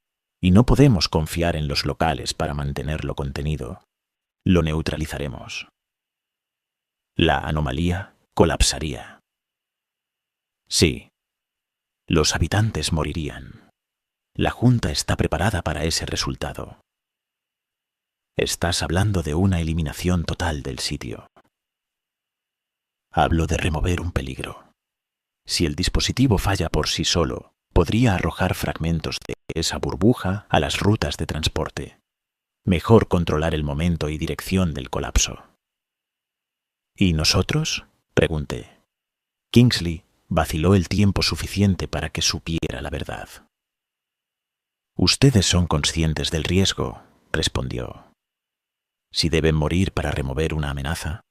y no podemos confiar en los locales para mantenerlo contenido, lo neutralizaremos. La anomalía colapsaría. Sí, los habitantes morirían. La Junta está preparada para ese resultado. Estás hablando de una eliminación total del sitio. Hablo de remover un peligro. Si el dispositivo falla por sí solo, podría arrojar fragmentos de esa burbuja a las rutas de transporte. Mejor controlar el momento y dirección del colapso. ¿Y nosotros?, pregunté. Kingsley vaciló el tiempo suficiente para que supiera la verdad. Ustedes son conscientes del riesgo, respondió. Si deben morir para remover una amenaza,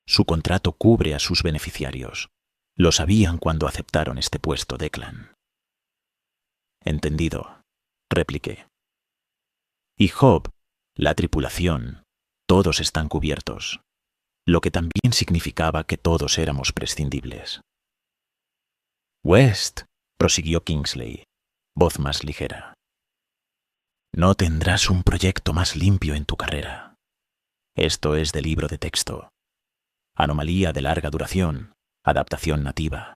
su contrato cubre a sus beneficiarios. Lo sabían cuando aceptaron este puesto, Declan. Entendido, repliqué. Y Job, la tripulación, todos están cubiertos, lo que también significaba que todos éramos prescindibles. West, prosiguió Kingsley, voz más ligera. No tendrás un proyecto más limpio en tu carrera. Esto es de libro de texto. Anomalía de larga duración, adaptación nativa,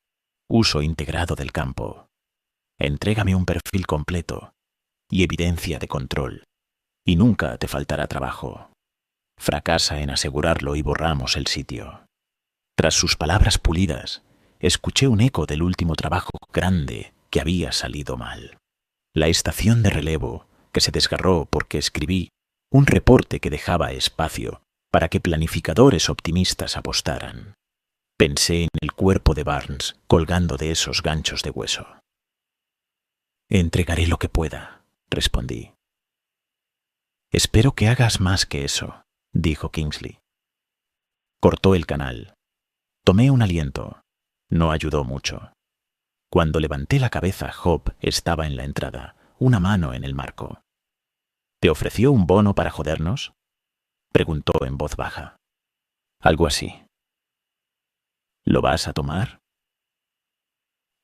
uso integrado del campo. Entrégame un perfil completo y evidencia de control, y nunca te faltará trabajo. Fracasa en asegurarlo y borramos el sitio. Tras sus palabras pulidas, escuché un eco del último trabajo grande que había salido mal. La estación de relevo, que se desgarró porque escribí un reporte que dejaba espacio para que planificadores optimistas apostaran. Pensé en el cuerpo de Barnes colgando de esos ganchos de hueso. Entregaré lo que pueda, respondí. Espero que hagas más que eso, dijo Kingsley. Cortó el canal. Tomé un aliento. No ayudó mucho. Cuando levanté la cabeza, Job estaba en la entrada, una mano en el marco. ¿Te ofreció un bono para jodernos?, preguntó en voz baja. Algo así. ¿Lo vas a tomar?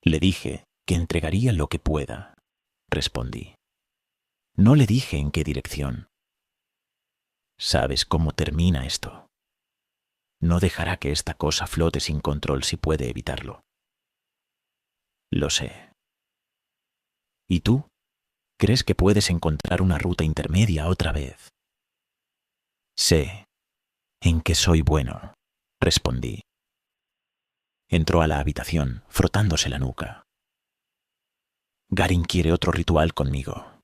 Le dije que entregaría lo que pueda, respondí. No le dije en qué dirección. ¿Sabes cómo termina esto? No dejará que esta cosa flote sin control si puede evitarlo. Lo sé. ¿Y tú? ¿Crees que puedes encontrar una ruta intermedia otra vez? Sé en que soy bueno, respondí. Entró a la habitación, frotándose la nuca. Garin quiere otro ritual conmigo.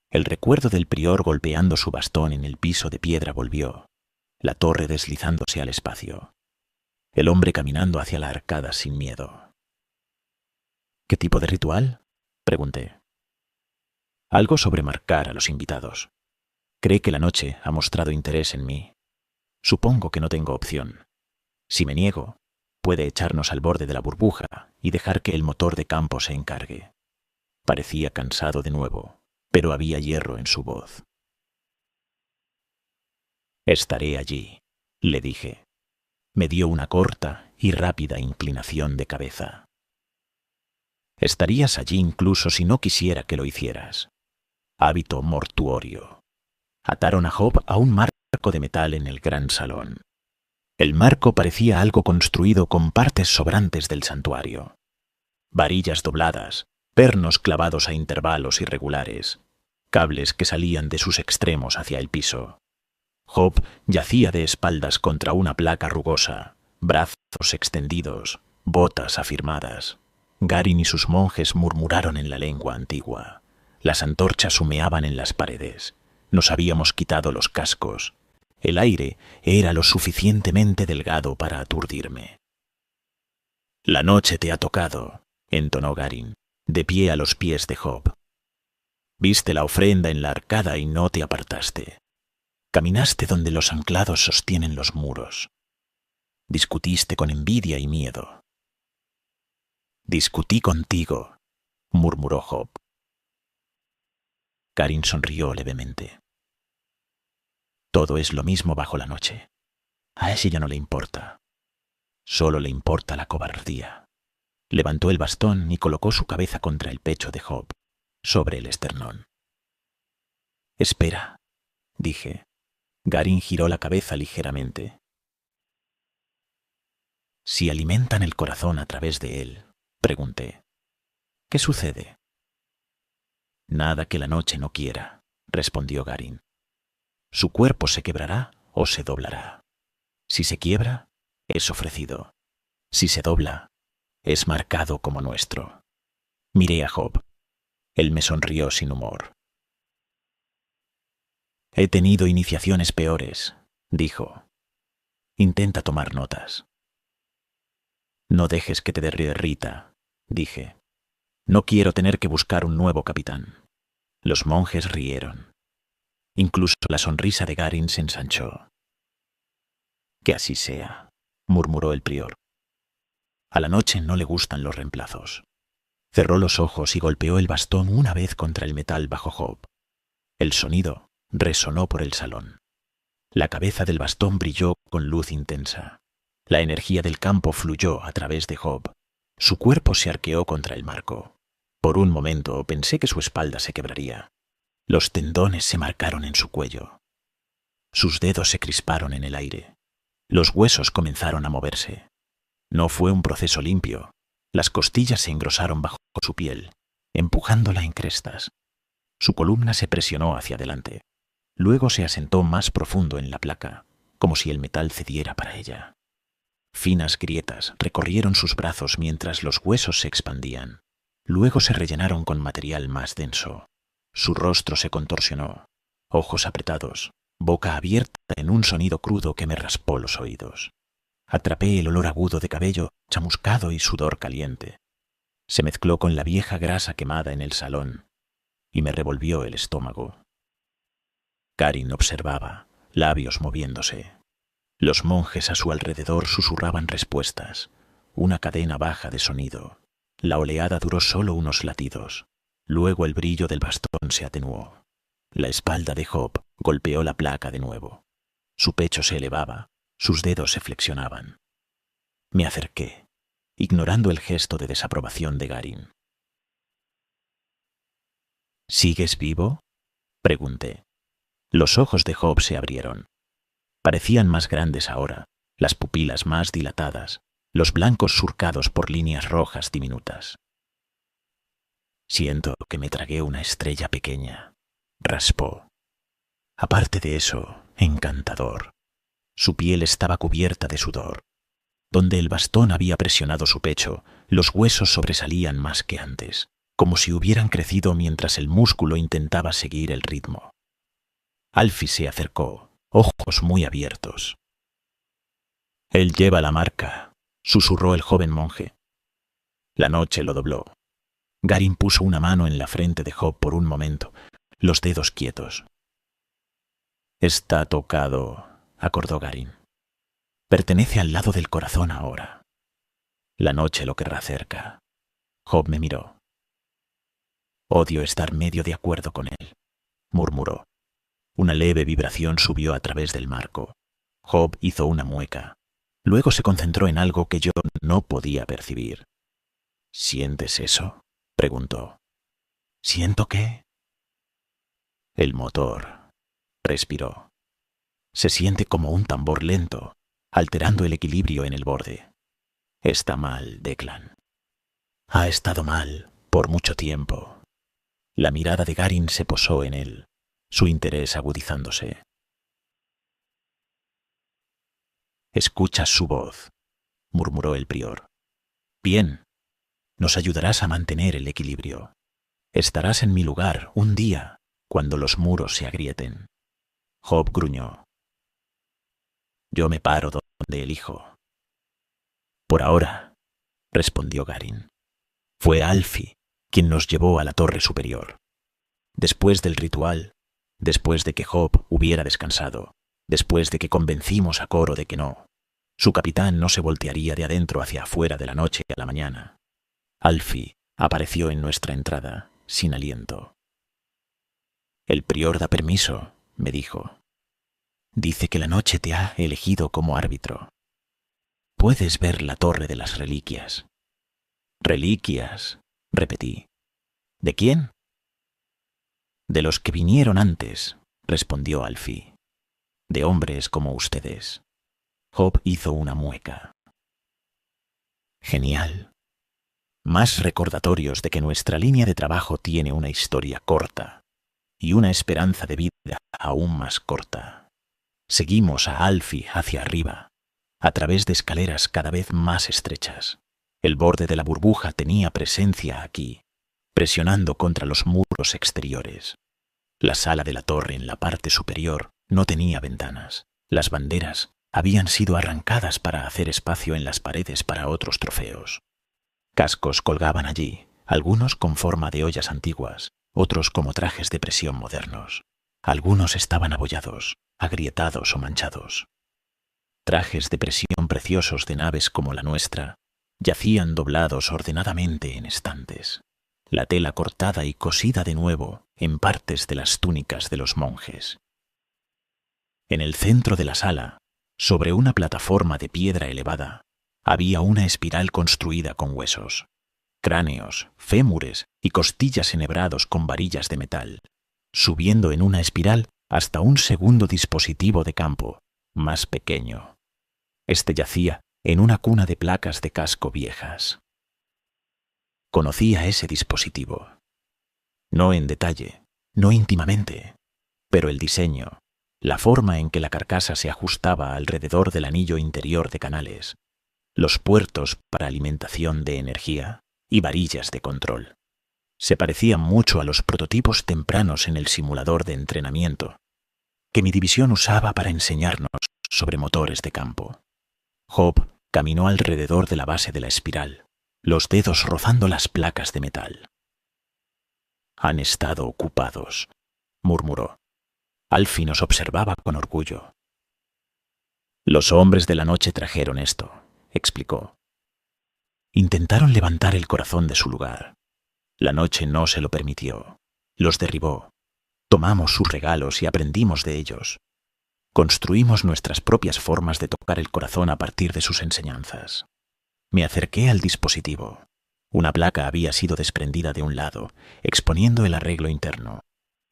El recuerdo del prior golpeando su bastón en el piso de piedra volvió, la torre deslizándose al espacio, el hombre caminando hacia la arcada sin miedo. ¿Qué tipo de ritual?, pregunté. Algo sobre marcar a los invitados. Cree que la noche ha mostrado interés en mí. Supongo que no tengo opción. Si me niego, puede echarnos al borde de la burbuja y dejar que el motor de campo se encargue. Parecía cansado de nuevo, pero había hierro en su voz. Estaré allí, le dije. Me dio una corta y rápida inclinación de cabeza. Estarías allí incluso si no quisiera que lo hicieras. Hábito mortuorio. Ataron a Job a un marco de metal en el gran salón. El marco parecía algo construido con partes sobrantes del santuario. Varillas dobladas, pernos clavados a intervalos irregulares, cables que salían de sus extremos hacia el piso. Job yacía de espaldas contra una placa rugosa, brazos extendidos, botas afirmadas. Garin y sus monjes murmuraron en la lengua antigua. Las antorchas humeaban en las paredes. Nos habíamos quitado los cascos. El aire era lo suficientemente delgado para aturdirme. La noche te ha tocado, entonó Garin, de pie a los pies de Job. Viste la ofrenda en la arcada y no te apartaste. Caminaste donde los anclados sostienen los muros. Discutiste con envidia y miedo. Discutí contigo, murmuró Job. Garin sonrió levemente. Todo es lo mismo bajo la noche. A ese ya no le importa. Solo le importa la cobardía. Levantó el bastón y colocó su cabeza contra el pecho de Job, sobre el esternón. Espera, dije. Garin giró la cabeza ligeramente. Si alimentan el corazón a través de él, pregunté, ¿qué sucede? Nada que la noche no quiera, respondió Garin. Su cuerpo se quebrará o se doblará. Si se quiebra, es ofrecido. Si se dobla, es marcado como nuestro. Miré a Job. Él me sonrió sin humor. He tenido iniciaciones peores, dijo. Intenta tomar notas. No dejes que te derrita, dije. No quiero tener que buscar un nuevo capitán. Los monjes rieron. Incluso la sonrisa de Garin se ensanchó. Que así sea, murmuró el prior. A la noche no le gustan los reemplazos. Cerró los ojos y golpeó el bastón una vez contra el metal bajo Job. El sonido resonó por el salón. La cabeza del bastón brilló con luz intensa. La energía del campo fluyó a través de Job. Su cuerpo se arqueó contra el marco. Por un momento pensé que su espalda se quebraría. Los tendones se marcaron en su cuello. Sus dedos se crisparon en el aire. Los huesos comenzaron a moverse. No fue un proceso limpio. Las costillas se engrosaron bajo su piel, empujándola en crestas. Su columna se presionó hacia adelante. Luego se asentó más profundo en la placa, como si el metal cediera para ella. Finas grietas recorrieron sus brazos mientras los huesos se expandían. Luego se rellenaron con material más denso. Su rostro se contorsionó, ojos apretados, boca abierta en un sonido crudo que me raspó los oídos. Atrapé el olor agudo de cabello chamuscado y sudor caliente. Se mezcló con la vieja grasa quemada en el salón y me revolvió el estómago. Garin observaba, labios moviéndose. Los monjes a su alrededor susurraban respuestas, una cadena baja de sonido. La oleada duró solo unos latidos. Luego el brillo del bastón se atenuó. La espalda de Job golpeó la placa de nuevo. Su pecho se elevaba, sus dedos se flexionaban. Me acerqué, ignorando el gesto de desaprobación de Garin. ¿Sigues vivo?, pregunté. Los ojos de Job se abrieron. Parecían más grandes ahora, las pupilas más dilatadas, los blancos surcados por líneas rojas diminutas. Siento que me tragué una estrella pequeña, raspó. Aparte de eso, encantador. Su piel estaba cubierta de sudor. Donde el bastón había presionado su pecho, los huesos sobresalían más que antes, como si hubieran crecido mientras el músculo intentaba seguir el ritmo. Alfie se acercó, ojos muy abiertos. Él lleva la marca, susurró el joven monje. La noche lo dobló. Garin puso una mano en la frente de Job por un momento, los dedos quietos. Está tocado, acordó Garin. Pertenece al lado del corazón ahora. La noche lo querrá cerca. Job me miró. Odio estar medio de acuerdo con él, murmuró. Una leve vibración subió a través del marco. Job hizo una mueca. Luego se concentró en algo que yo no podía percibir. ¿Sientes eso?, preguntó. ¿Siento qué? El motor, respiró. Se siente como un tambor lento, alterando el equilibrio en el borde. Está mal, Declan. Ha estado mal por mucho tiempo. La mirada de Garin se posó en él, su interés agudizándose. Escuchas su voz, murmuró el prior. Bien, nos ayudarás a mantener el equilibrio. Estarás en mi lugar un día cuando los muros se agrieten. Job gruñó. Yo me paro donde elijo. Por ahora, respondió Garin. Fue Alfie quien nos llevó a la torre superior. Después del ritual, después de que Job hubiera descansado, después de que convencimos a Coro de que no, su capitán no se voltearía de adentro hacia afuera de la noche a la mañana. Alfie apareció en nuestra entrada, sin aliento. El prior da permiso, me dijo. Dice que la noche te ha elegido como árbitro. Puedes ver la torre de las reliquias. Reliquias, repetí. ¿De quién? De los que vinieron antes, respondió Alfie. De hombres como ustedes. Job hizo una mueca. Genial. Más recordatorios de que nuestra línea de trabajo tiene una historia corta y una esperanza de vida aún más corta. Seguimos a Alfie hacia arriba, a través de escaleras cada vez más estrechas. El borde de la burbuja tenía presencia aquí, presionando contra los muros exteriores. La sala de la torre en la parte superior no tenía ventanas. Las banderas habían sido arrancadas para hacer espacio en las paredes para otros trofeos. Cascos colgaban allí, algunos con forma de ollas antiguas, otros como trajes de presión modernos. Algunos estaban abollados, agrietados o manchados. Trajes de presión preciosos de naves como la nuestra Yacían doblados ordenadamente en estantes, la tela cortada y cosida de nuevo en partes de las túnicas de los monjes. En el centro de la sala, sobre una plataforma de piedra elevada, había una espiral construida con huesos, cráneos, fémures y costillas enhebrados con varillas de metal, subiendo en una espiral hasta un segundo dispositivo de campo, más pequeño. Este yacía en una cuna de placas de casco viejas. Conocía ese dispositivo. No en detalle, no íntimamente, pero el diseño, la forma en que la carcasa se ajustaba alrededor del anillo interior de canales, los puertos para alimentación de energía y varillas de control. Se parecían mucho a los prototipos tempranos en el simulador de entrenamiento que mi división usaba para enseñarnos sobre motores de campo. Hope caminó alrededor de la base de la espiral, los dedos rozando las placas de metal. «Han estado ocupados», murmuró. Alfie nos observaba con orgullo. «Los hombres de la noche trajeron esto», explicó. Intentaron levantar el corazón de su lugar. La noche no se lo permitió. Los derribó. Tomamos sus regalos y aprendimos de ellos. Construimos nuestras propias formas de tocar el corazón a partir de sus enseñanzas. Me acerqué al dispositivo. Una placa había sido desprendida de un lado, exponiendo el arreglo interno.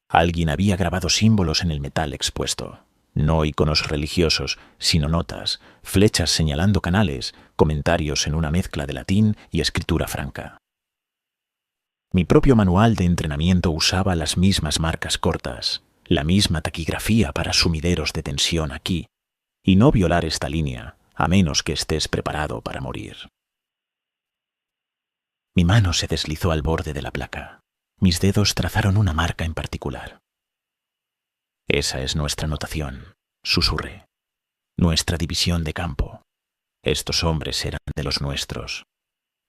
Alguien había grabado símbolos en el metal expuesto. No iconos religiosos, sino notas, flechas señalando canales, comentarios en una mezcla de latín y escritura franca. Mi propio manual de entrenamiento usaba las mismas marcas cortas, la misma taquigrafía para sumideros de tensión aquí, y no violar esta línea, a menos que estés preparado para morir. Mi mano se deslizó al borde de la placa. Mis dedos trazaron una marca en particular. «Esa es nuestra notación», susurré. «Nuestra división de campo. Estos hombres eran de los nuestros».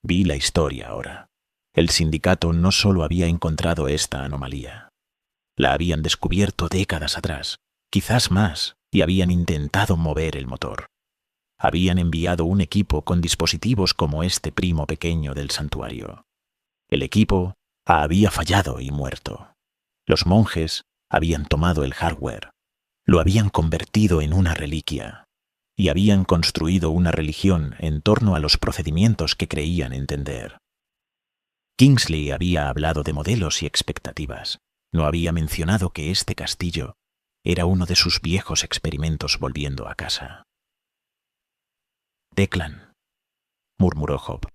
Vi la historia ahora. El sindicato no solo había encontrado esta anomalía. La habían descubierto décadas atrás, quizás más, y habían intentado mover el motor. Habían enviado un equipo con dispositivos como este primo pequeño del santuario. El equipo había fallado y muerto. Los monjes habían tomado el hardware, lo habían convertido en una reliquia, y habían construido una religión en torno a los procedimientos que creían entender. Kingsley había hablado de modelos y expectativas. No había mencionado que este castillo era uno de sus viejos experimentos volviendo a casa. «Declan», murmuró Hope.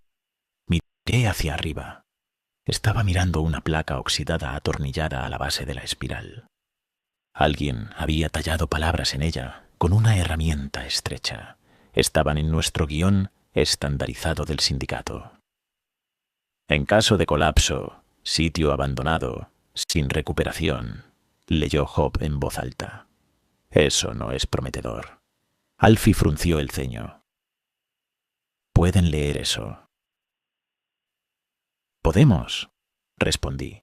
Miré hacia arriba. Estaba mirando una placa oxidada atornillada a la base de la espiral. Alguien había tallado palabras en ella con una herramienta estrecha. Estaban en nuestro guión estandarizado del sindicato. «En caso de colapso, sitio abandonado, sin recuperación», leyó Hope en voz alta. «Eso no es prometedor». Alfie frunció el ceño. «¿Pueden leer eso?» «Podemos», respondí.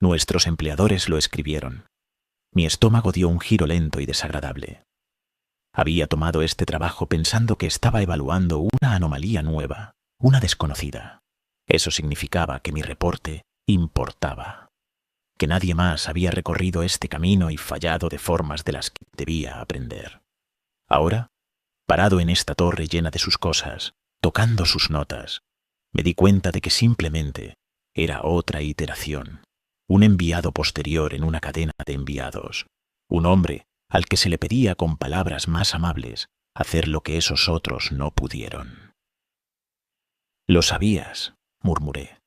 «Nuestros empleadores lo escribieron». Mi estómago dio un giro lento y desagradable. Había tomado este trabajo pensando que estaba evaluando una anomalía nueva, una desconocida. Eso significaba que mi reporte importaba, que nadie más había recorrido este camino y fallado de formas de las que debía aprender. Ahora, parado en esta torre llena de sus cosas, tocando sus notas, me di cuenta de que simplemente era otra iteración, un enviado posterior en una cadena de enviados, un hombre al que se le pedía con palabras más amables hacer lo que esos otros no pudieron. «Lo sabías», murmuré,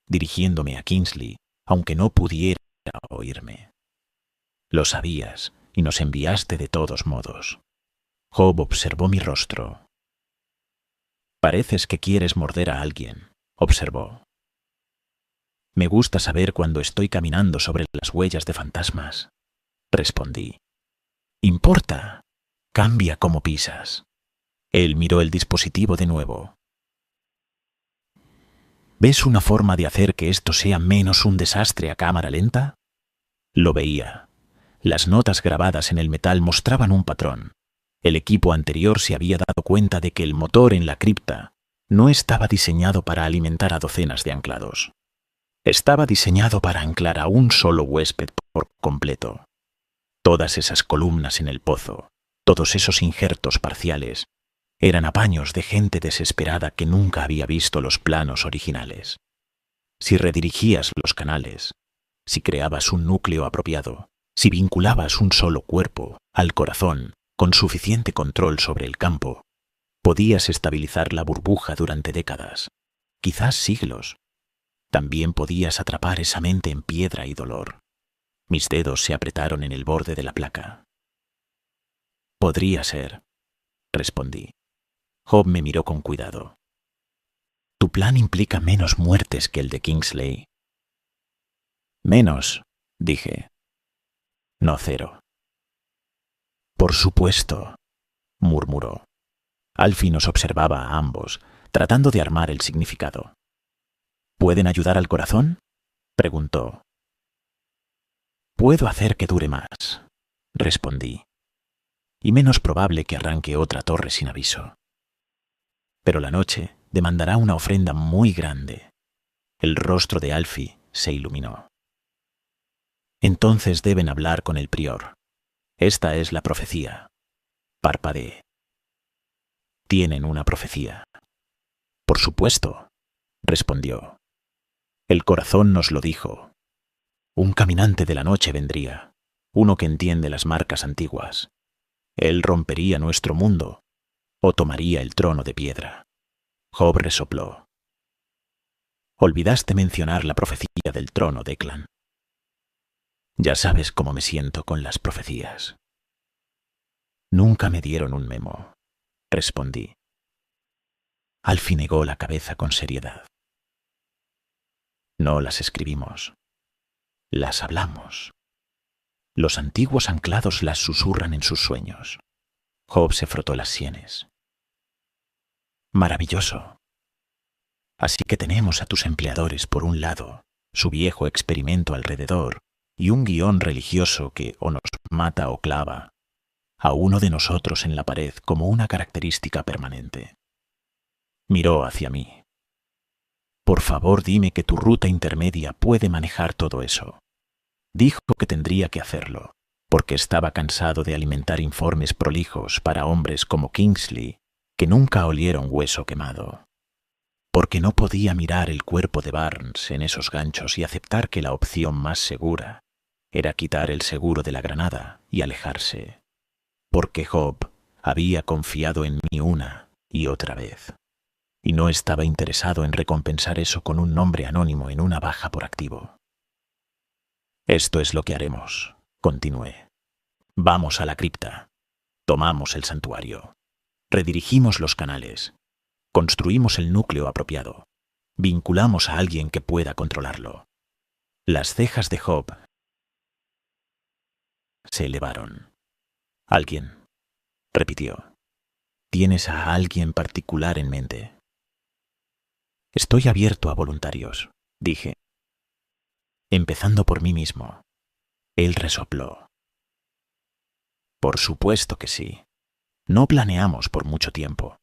dirigiéndome a Kingsley, aunque no pudiera oírme. «Lo sabías y nos enviaste de todos modos». Job observó mi rostro. «Pareces que quieres morder a alguien», observó. «Me gusta saber cuando estoy caminando sobre las huellas de fantasmas», respondí. «Importa. Cambia cómo pisas». Él miró el dispositivo de nuevo. «¿Ves una forma de hacer que esto sea menos un desastre a cámara lenta?» Lo veía. Las notas grabadas en el metal mostraban un patrón. El equipo anterior se había dado cuenta de que el motor en la cripta no estaba diseñado para alimentar a docenas de anclados. Estaba diseñado para anclar a un solo huésped por completo. Todas esas columnas en el pozo, todos esos injertos parciales, eran apaños de gente desesperada que nunca había visto los planos originales. Si redirigías los canales, si creabas un núcleo apropiado, si vinculabas un solo cuerpo al corazón con suficiente control sobre el campo, podías estabilizar la burbuja durante décadas, quizás siglos. También podías atrapar esa mente en piedra y dolor. Mis dedos se apretaron en el borde de la placa. Podría ser, respondí. Job me miró con cuidado. Tu plan implica menos muertes que el de Kingsley. Menos, dije. No cero. Por supuesto, murmuró. Alfie nos observaba a ambos, tratando de armar el significado. ¿Pueden ayudar al corazón?, preguntó. Puedo hacer que dure más, respondí, y menos probable que arranque otra torre sin aviso. Pero la noche demandará una ofrenda muy grande. El rostro de Alfie se iluminó. Entonces deben hablar con el prior. Esta es la profecía. Parpadeé. Tienen una profecía. Por supuesto, respondió. El corazón nos lo dijo. Un caminante de la noche vendría, uno que entiende las marcas antiguas. Él rompería nuestro mundo o tomaría el trono de piedra. Job resopló. Olvidaste mencionar la profecía del trono, Declan. Ya sabes cómo me siento con las profecías. Nunca me dieron un memo, respondí. Alfie negó la cabeza con seriedad. No las escribimos. Las hablamos. Los antiguos anclados las susurran en sus sueños. Job se frotó las sienes. Maravilloso. Así que tenemos a tus empleadores por un lado, su viejo experimento alrededor, y un guión religioso que o nos mata o clava, a uno de nosotros en la pared como una característica permanente. Miró hacia mí. Por favor, dime que tu ruta intermedia puede manejar todo eso. Dijo que tendría que hacerlo, porque estaba cansado de alimentar informes prolijos para hombres como Kingsley, que nunca olieron hueso quemado. Porque no podía mirar el cuerpo de Barnes en esos ganchos y aceptar que la opción más segura era quitar el seguro de la granada y alejarse. Porque Job había confiado en mí una y otra vez, y no estaba interesado en recompensar eso con un nombre anónimo en una baja por activo. Esto es lo que haremos, continué. Vamos a la cripta, tomamos el santuario, redirigimos los canales, construimos el núcleo apropiado, vinculamos a alguien que pueda controlarlo. Las cejas de Job se elevaron. Alguien, repitió. ¿Tienes a alguien particular en mente? Estoy abierto a voluntarios, dije. Empezando por mí mismo. Él resopló. Por supuesto que sí. No planeamos por mucho tiempo.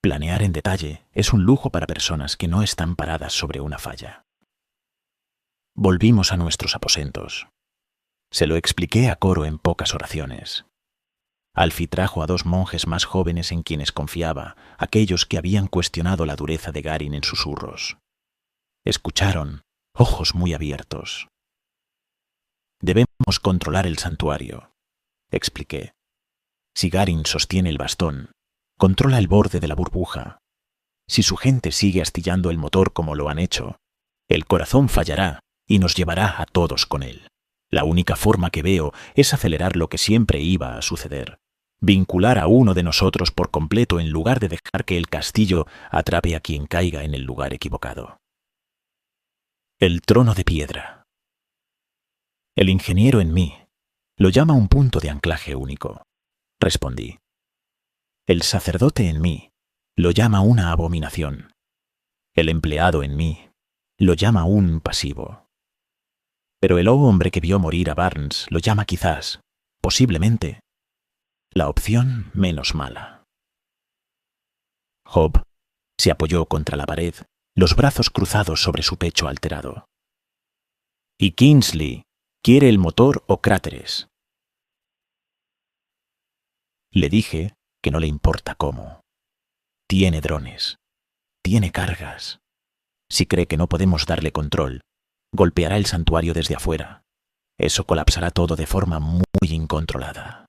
Planear en detalle es un lujo para personas que no están paradas sobre una falla. Volvimos a nuestros aposentos. Se lo expliqué a Coro en pocas oraciones. Alfie trajo a 2 monjes más jóvenes en quienes confiaba, aquellos que habían cuestionado la dureza de Garin en susurros. Escucharon, ojos muy abiertos. Debemos controlar el santuario, expliqué. Si Garin sostiene el bastón, controla el borde de la burbuja. Si su gente sigue astillando el motor como lo han hecho, el corazón fallará y nos llevará a todos con él. La única forma que veo es acelerar lo que siempre iba a suceder. Vincular a uno de nosotros por completo en lugar de dejar que el castillo atrape a quien caiga en el lugar equivocado. El trono de piedra. El ingeniero en mí lo llama un punto de anclaje único, respondí. El sacerdote en mí lo llama una abominación. El empleado en mí lo llama un pasivo. Pero el hombre que vio morir a Barnes lo llama quizás, posiblemente, la opción menos mala. Job Se apoyó contra la pared, los brazos cruzados sobre su pecho alterado. «¿Y Kingsley? ¿Quiere el motor o cráteres?» Le dije que no le importa cómo. Tiene drones. Tiene cargas. Si cree que no podemos darle control, golpeará el santuario desde afuera. Eso colapsará todo de forma muy incontrolada.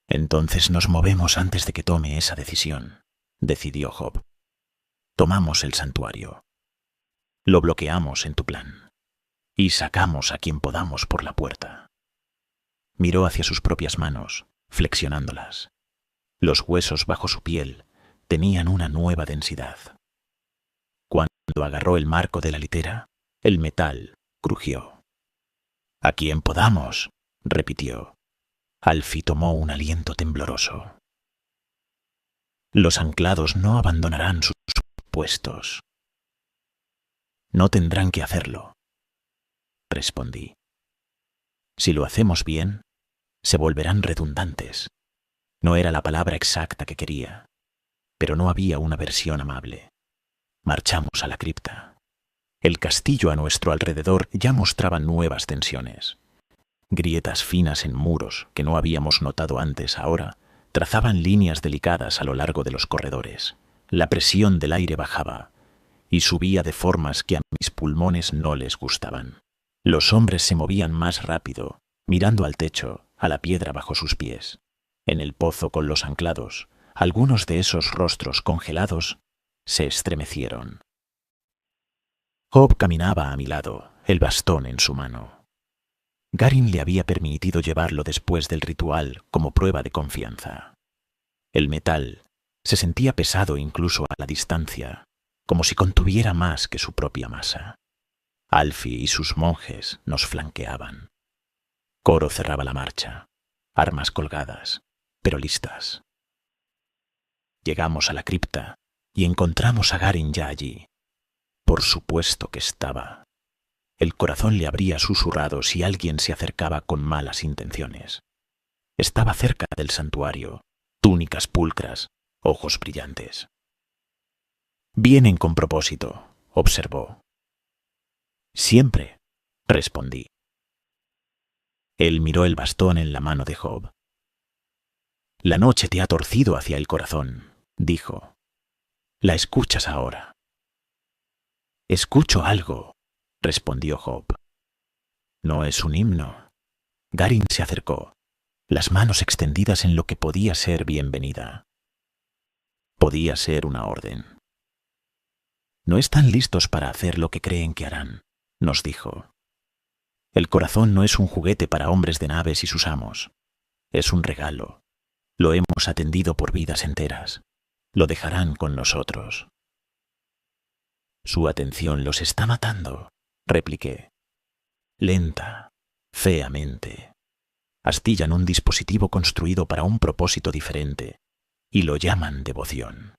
Entonces nos movemos antes de que tome esa decisión, decidió Job. Tomamos el santuario. Lo bloqueamos en tu plan. Y sacamos a quien podamos por la puerta. Miró hacia sus propias manos, flexionándolas. Los huesos bajo su piel tenían una nueva densidad. Cuando agarró el marco de la litera, el metal crujió. «A quien podamos», repitió. Alfie tomó un aliento tembloroso. «Los anclados no abandonarán sus puestos». «No tendrán que hacerlo», respondí. «Si lo hacemos bien, se volverán redundantes». No era la palabra exacta que quería, pero no había una versión amable. Marchamos a la cripta. El castillo a nuestro alrededor ya mostraba nuevas tensiones. Grietas finas en muros que no habíamos notado antes ahora trazaban líneas delicadas a lo largo de los corredores. La presión del aire bajaba y subía de formas que a mis pulmones no les gustaban. Los hombres se movían más rápido, mirando al techo, a la piedra bajo sus pies. En el pozo con los anclados, algunos de esos rostros congelados se estremecieron. Job caminaba a mi lado, el bastón en su mano. Garin le había permitido llevarlo después del ritual como prueba de confianza. El metal se sentía pesado incluso a la distancia, como si contuviera más que su propia masa. Alfie y sus monjes nos flanqueaban. Coro cerraba la marcha, armas colgadas, pero listas. Llegamos a la cripta y encontramos a Garin ya allí. Por supuesto que estaba. El corazón le habría susurrado si alguien se acercaba con malas intenciones. Estaba cerca del santuario, túnicas pulcras, ojos brillantes. «Vienen con propósito», observó. «Siempre», respondí. Él miró el bastón en la mano de Job. «La noche te ha torcido hacia el corazón», dijo. «La escuchas ahora». «Escucho algo», respondió Job. «No es un himno». Garin se acercó, las manos extendidas en lo que podía ser bienvenida. Podía ser una orden. «No están listos para hacer lo que creen que harán», nos dijo. «El corazón no es un juguete para hombres de naves y sus amos. Es un regalo. Lo hemos atendido por vidas enteras. Lo dejarán con nosotros». «Su atención los está matando», repliqué. Lenta, feamente. Astillan un dispositivo construido para un propósito diferente y lo llaman devoción.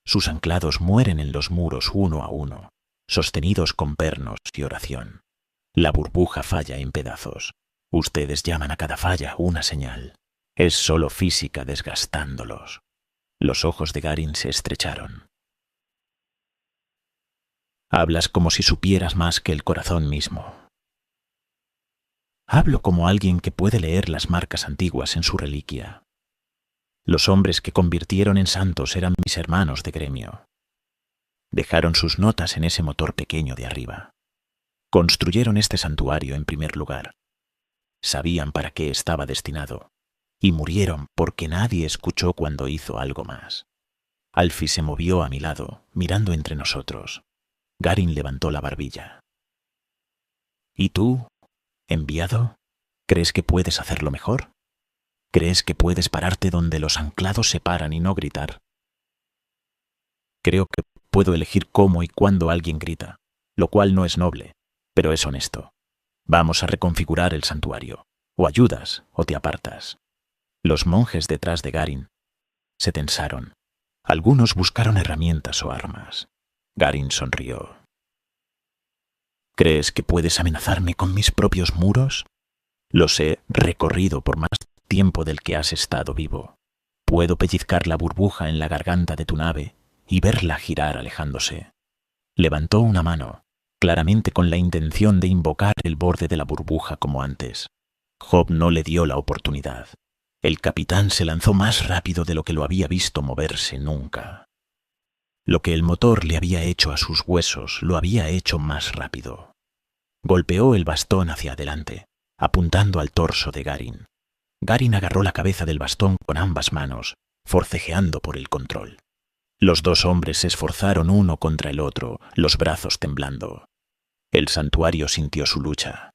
Sus anclados mueren en los muros uno a uno, sostenidos con pernos y oración. La burbuja falla en pedazos. Ustedes llaman a cada falla una señal. Es solo física desgastándolos. Los ojos de Garin se estrecharon. «Hablas como si supieras más que el corazón mismo». «Hablo como alguien que puede leer las marcas antiguas en su reliquia. Los hombres que convirtieron en santos eran mis hermanos de gremio. Dejaron sus notas en ese motor pequeño de arriba. Construyeron este santuario en primer lugar. Sabían para qué estaba destinado y murieron porque nadie escuchó cuando hizo algo más». Alfie se movió a mi lado, mirando entre nosotros. Garin levantó la barbilla. «¿Y tú, enviado? ¿Crees que puedes hacerlo mejor? ¿Crees que puedes pararte donde los anclados se paran y no gritar?» «Creo que puedo elegir cómo y cuándo alguien grita, lo cual no es noble, pero es honesto. Vamos a reconfigurar el santuario. O ayudas o te apartas». Los monjes detrás de Garin se tensaron. Algunos buscaron herramientas o armas. Garin sonrió. «¿Crees que puedes amenazarme con mis propios muros? Los he recorrido por más tiempo del que has estado vivo. Puedo pellizcar la burbuja en la garganta de tu nave y verla girar alejándose. Levantó una mano, claramente con la intención de invocar el borde de la burbuja como antes. Job no le dio la oportunidad. El capitán se lanzó más rápido de lo que lo había visto moverse nunca. Lo que el motor le había hecho a sus huesos lo había hecho más rápido. Golpeó el bastón hacia adelante, apuntando al torso de Garin. Garin agarró la cabeza del bastón con ambas manos, forcejeando por el control. Los dos hombres se esforzaron uno contra el otro, los brazos temblando. El santuario sintió su lucha.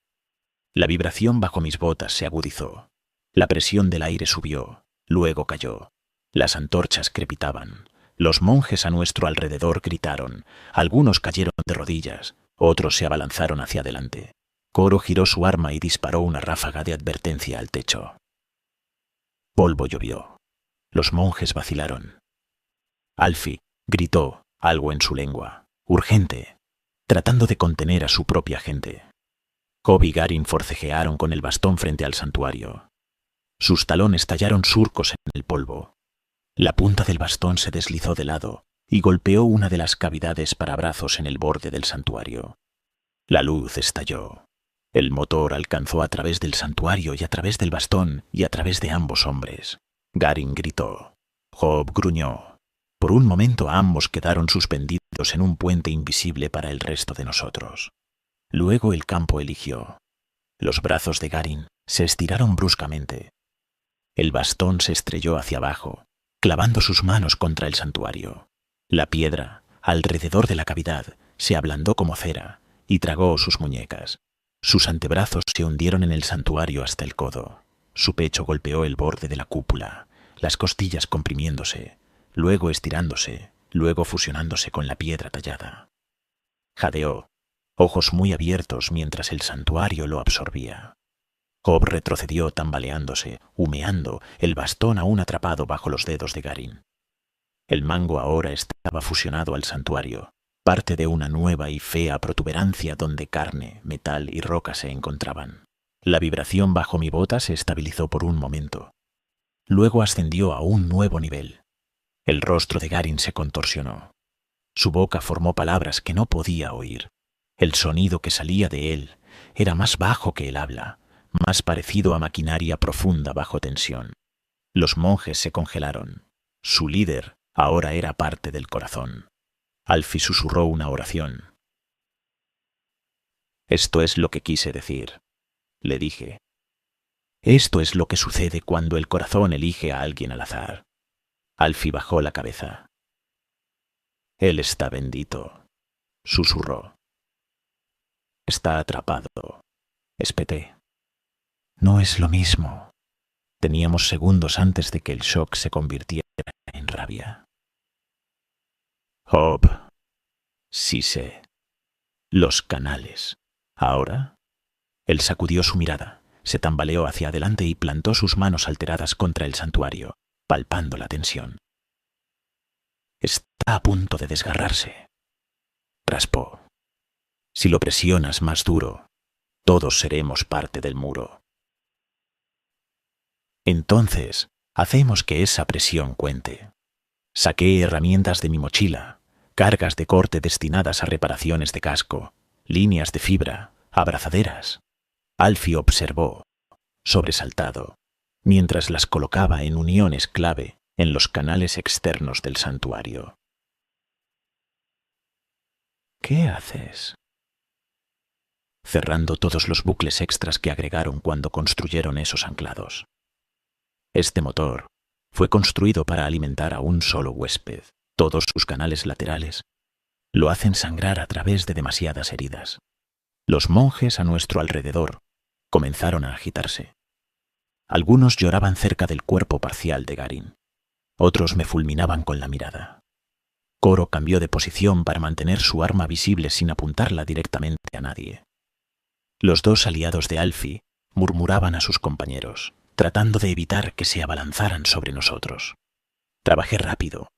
La vibración bajo mis botas se agudizó. La presión del aire subió, luego cayó. Las antorchas crepitaban. Los monjes a nuestro alrededor gritaron. Algunos cayeron de rodillas, otros se abalanzaron hacia adelante. Coro giró su arma y disparó una ráfaga de advertencia al techo. Polvo llovió. Los monjes vacilaron. Alfie gritó algo en su lengua, urgente, tratando de contener a su propia gente. Job y Garin forcejearon con el bastón frente al santuario. Sus talones tallaron surcos en el polvo. La punta del bastón se deslizó de lado y golpeó una de las cavidades para brazos en el borde del santuario. La luz estalló. El motor alcanzó a través del santuario y a través del bastón y a través de ambos hombres. Garin gritó. Job gruñó. Por un momento ambos quedaron suspendidos en un puente invisible para el resto de nosotros. Luego el campo eligió. Los brazos de Garin se estiraron bruscamente. El bastón se estrelló hacia abajo, clavando sus manos contra el santuario. La piedra, alrededor de la cavidad, se ablandó como cera y tragó sus muñecas. Sus antebrazos se hundieron en el santuario hasta el codo. Su pecho golpeó el borde de la cúpula, las costillas comprimiéndose, luego estirándose, luego fusionándose con la piedra tallada. Jadeó, ojos muy abiertos mientras el santuario lo absorbía. Job retrocedió tambaleándose, humeando, el bastón aún atrapado bajo los dedos de Garin. El mango ahora estaba fusionado al santuario, parte de una nueva y fea protuberancia donde carne, metal y roca se encontraban. La vibración bajo mi bota se estabilizó por un momento. Luego ascendió a un nuevo nivel. El rostro de Garin se contorsionó. Su boca formó palabras que no podía oír. El sonido que salía de él era más bajo que el habla, más parecido a maquinaria profunda bajo tensión. Los monjes se congelaron. Su líder ahora era parte del corazón. Alfie susurró una oración. Esto es lo que quise decir, le dije. Esto es lo que sucede cuando el corazón elige a alguien al azar. Alfie bajó la cabeza. Él está bendito, susurró. Está atrapado, espeté. No es lo mismo. Teníamos segundos antes de que el shock se convirtiera en rabia. Job, sí sé. Los canales. ¿Ahora? Él sacudió su mirada, se tambaleó hacia adelante y plantó sus manos alteradas contra el santuario, palpando la tensión. Está a punto de desgarrarse. Raspó. Si lo presionas más duro, todos seremos parte del muro. Entonces, hacemos que esa presión cuente. Saqué herramientas de mi mochila, cargas de corte destinadas a reparaciones de casco, líneas de fibra, abrazaderas. Alfie observó, sobresaltado, mientras las colocaba en uniones clave en los canales externos del santuario. ¿Qué haces? Cerrando todos los bucles extras que agregaron cuando construyeron esos anclados. Este motor fue construido para alimentar a un solo huésped. Todos sus canales laterales lo hacen sangrar a través de demasiadas heridas. Los monjes a nuestro alrededor comenzaron a agitarse. Algunos lloraban cerca del cuerpo parcial de Garin. Otros me fulminaban con la mirada. Coro cambió de posición para mantener su arma visible sin apuntarla directamente a nadie. Los dos aliados de Alfie murmuraban a sus compañeros, tratando de evitar que se abalanzaran sobre nosotros. Trabajé rápido,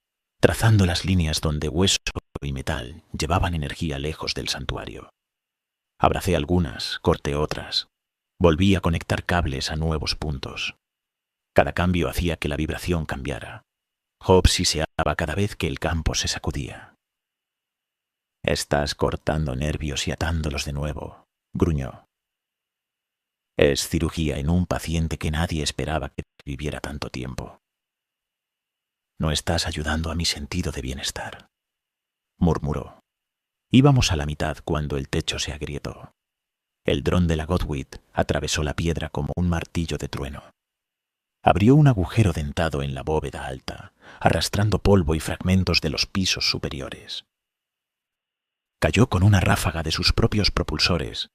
trazando las líneas donde hueso y metal llevaban energía lejos del santuario. Abracé algunas, corté otras. Volví a conectar cables a nuevos puntos. Cada cambio hacía que la vibración cambiara. Hope siseaba cada vez que el campo se sacudía. «Estás cortando nervios y atándolos de nuevo», gruñó. «Es cirugía en un paciente que nadie esperaba que viviera tanto tiempo». «No estás ayudando a mi sentido de bienestar», murmuró. Íbamos a la mitad cuando el techo se agrietó. El dron de la Godwit atravesó la piedra como un martillo de trueno. Abrió un agujero dentado en la bóveda alta, arrastrando polvo y fragmentos de los pisos superiores. Cayó con una ráfaga de sus propios propulsores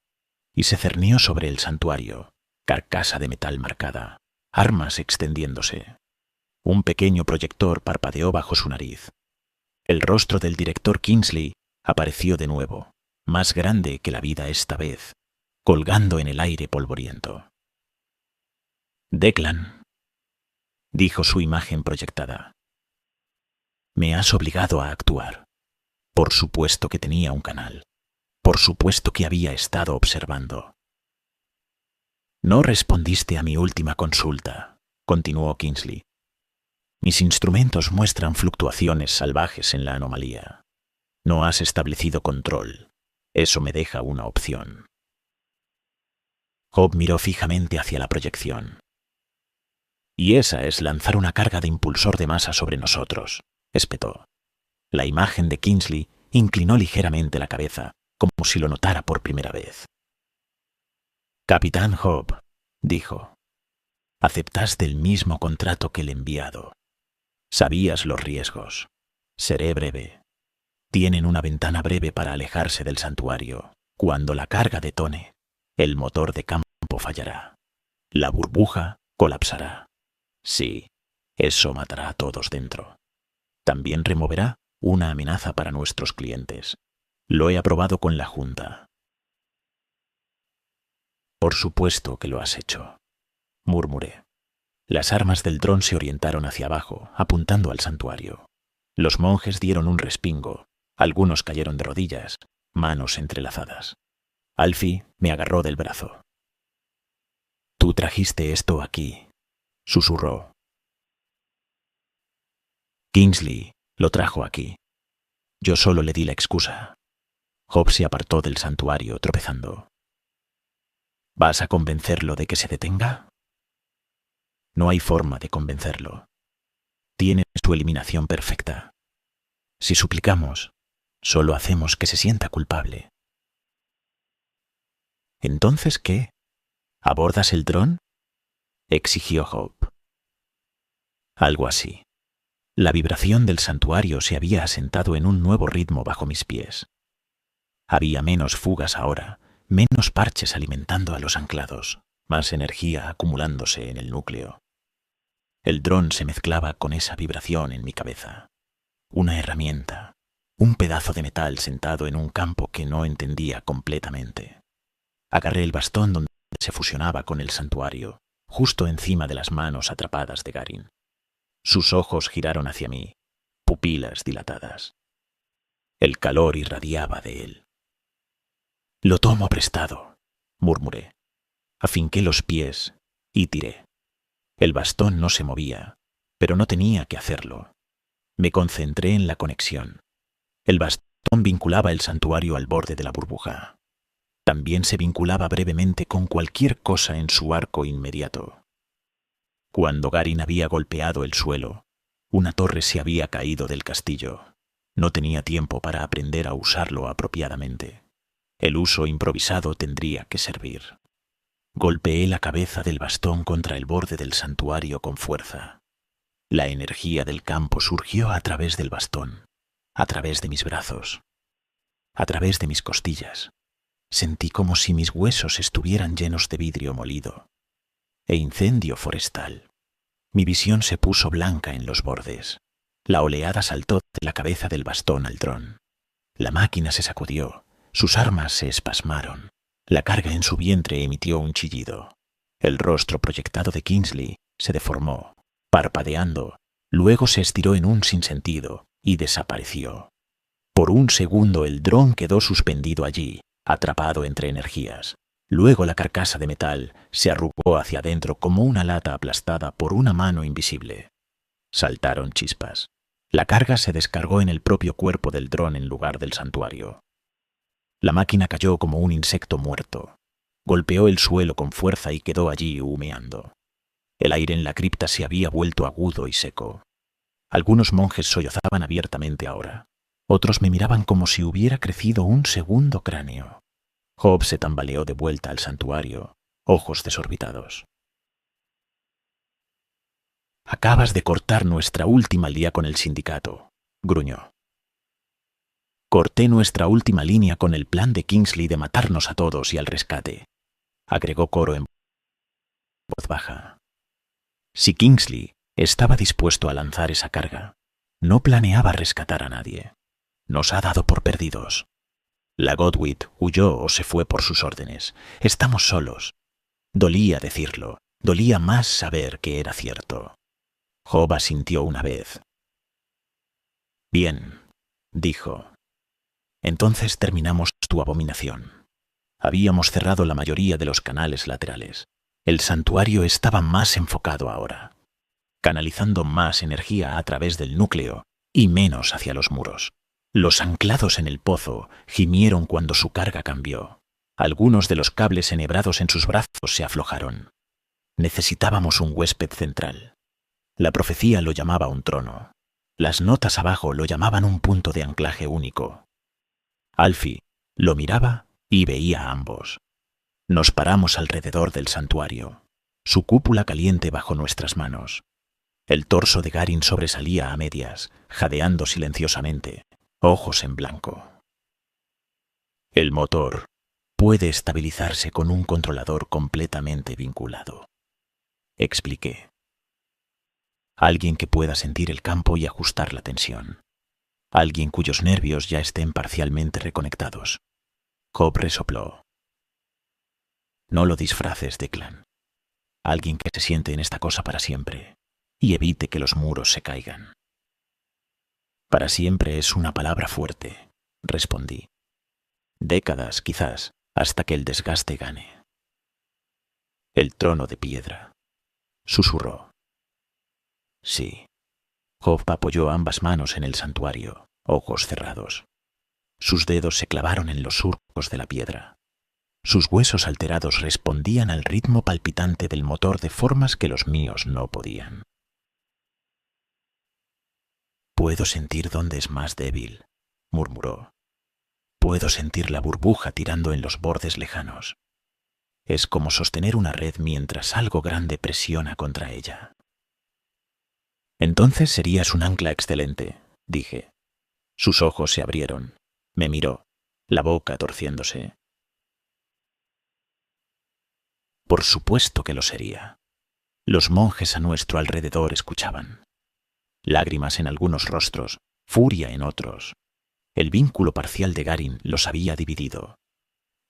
y se cernió sobre el santuario, carcasa de metal marcada, armas extendiéndose. Un pequeño proyector parpadeó bajo su nariz. El rostro del director Kingsley apareció de nuevo, más grande que la vida esta vez, colgando en el aire polvoriento. «Declan», dijo su imagen proyectada, «me has obligado a actuar. Por supuesto que tenía un canal. Por supuesto que había estado observando». «No respondiste a mi última consulta», continuó Kingsley. «Mis instrumentos muestran fluctuaciones salvajes en la anomalía. No has establecido control. Eso me deja una opción». Hope miró fijamente hacia la proyección. «Y esa es lanzar una carga de impulsor de masa sobre nosotros», espetó. La imagen de Kingsley inclinó ligeramente la cabeza, como si lo notara por primera vez. «Capitán Hope», dijo, «aceptaste el mismo contrato que el enviado. Sabías los riesgos. Seré breve. Tienen una ventana breve para alejarse del santuario. Cuando la carga detone, el motor de campo fallará. La burbuja colapsará. Sí, eso matará a todos dentro. También removerá una amenaza para nuestros clientes. Lo he aprobado con la Junta». «Por supuesto que lo has hecho», murmuré. Las armas del dron se orientaron hacia abajo, apuntando al santuario. Los monjes dieron un respingo. Algunos cayeron de rodillas, manos entrelazadas. Alfie me agarró del brazo. «Tú trajiste esto aquí», susurró. «Kingsley lo trajo aquí. Yo solo le di la excusa». Hope se apartó del santuario, tropezando. «¿Vas a convencerlo de que se detenga?» «No hay forma de convencerlo. Tiene su eliminación perfecta. Si suplicamos, solo hacemos que se sienta culpable». «¿Entonces qué? ¿Abordas el dron?», exigió Hope. Algo así. La vibración del santuario se había asentado en un nuevo ritmo bajo mis pies. Había menos fugas ahora, menos parches alimentando a los anclados, más energía acumulándose en el núcleo. El dron se mezclaba con esa vibración en mi cabeza. Una herramienta, un pedazo de metal sentado en un campo que no entendía completamente. Agarré el bastón donde se fusionaba con el santuario, justo encima de las manos atrapadas de Garin. Sus ojos giraron hacia mí, pupilas dilatadas. El calor irradiaba de él. «Lo tomo prestado», murmuré. Afinqué los pies y tiré. El bastón no se movía, pero no tenía que hacerlo. Me concentré en la conexión. El bastón vinculaba el santuario al borde de la burbuja. También se vinculaba brevemente con cualquier cosa en su arco inmediato. Cuando Garin había golpeado el suelo, una torre se había caído del castillo. No tenía tiempo para aprender a usarlo apropiadamente. El uso improvisado tendría que servir. Golpeé la cabeza del bastón contra el borde del santuario con fuerza. La energía del campo surgió a través del bastón, a través de mis brazos, a través de mis costillas. Sentí como si mis huesos estuvieran llenos de vidrio molido e incendio forestal. Mi visión se puso blanca en los bordes. La oleada saltó de la cabeza del bastón al dron. La máquina se sacudió, sus armas se espasmaron. La carga en su vientre emitió un chillido. El rostro proyectado de Kingsley se deformó, parpadeando, luego se estiró en un sinsentido y desapareció. Por un segundo el dron quedó suspendido allí, atrapado entre energías. Luego la carcasa de metal se arrugó hacia adentro como una lata aplastada por una mano invisible. Saltaron chispas. La carga se descargó en el propio cuerpo del dron en lugar del santuario. La máquina cayó como un insecto muerto. Golpeó el suelo con fuerza y quedó allí humeando. El aire en la cripta se había vuelto agudo y seco. Algunos monjes sollozaban abiertamente ahora. Otros me miraban como si hubiera crecido un segundo cráneo. Job se tambaleó de vuelta al santuario, ojos desorbitados. «Acabas de cortar nuestra última línea con el sindicato», gruñó. «Corté nuestra última línea con el plan de Kingsley de matarnos a todos y al rescate», agregó Coro en voz baja. Si Kingsley estaba dispuesto a lanzar esa carga, no planeaba rescatar a nadie. Nos ha dado por perdidos. La Godwit huyó o se fue por sus órdenes. Estamos solos. Dolía decirlo, dolía más saber que era cierto. Job asintió una vez. «Bien», dijo. «Entonces terminamos tu abominación». Habíamos cerrado la mayoría de los canales laterales. El santuario estaba más enfocado ahora, canalizando más energía a través del núcleo y menos hacia los muros. Los anclados en el pozo gimieron cuando su carga cambió. Algunos de los cables enhebrados en sus brazos se aflojaron. Necesitábamos un huésped central. La profecía lo llamaba un trono. Las notas abajo lo llamaban un punto de anclaje único. Alfie lo miraba y veía a ambos. Nos paramos alrededor del santuario, su cúpula caliente bajo nuestras manos. El torso de Garin sobresalía a medias, jadeando silenciosamente, ojos en blanco. «El motor puede estabilizarse con un controlador completamente vinculado», expliqué. «Alguien que pueda sentir el campo y ajustar la tensión. Alguien cuyos nervios ya estén parcialmente reconectados». Job resopló. «No lo disfraces, Declan. Alguien que se siente en esta cosa para siempre y evite que los muros se caigan». «Para siempre es una palabra fuerte», respondí. «Décadas, quizás, hasta que el desgaste gane». «El trono de piedra», susurró. «Sí». Job apoyó ambas manos en el santuario, ojos cerrados. Sus dedos se clavaron en los surcos de la piedra. Sus huesos alterados respondían al ritmo palpitante del motor de formas que los míos no podían. «Puedo sentir dónde es más débil», murmuró. «Puedo sentir la burbuja tirando en los bordes lejanos. Es como sostener una red mientras algo grande presiona contra ella». «Entonces serías un ancla excelente», dije. Sus ojos se abrieron. Me miró, la boca torciéndose. Por supuesto que lo sería. Los monjes a nuestro alrededor escuchaban. Lágrimas en algunos rostros, furia en otros. El vínculo parcial de Garin los había dividido.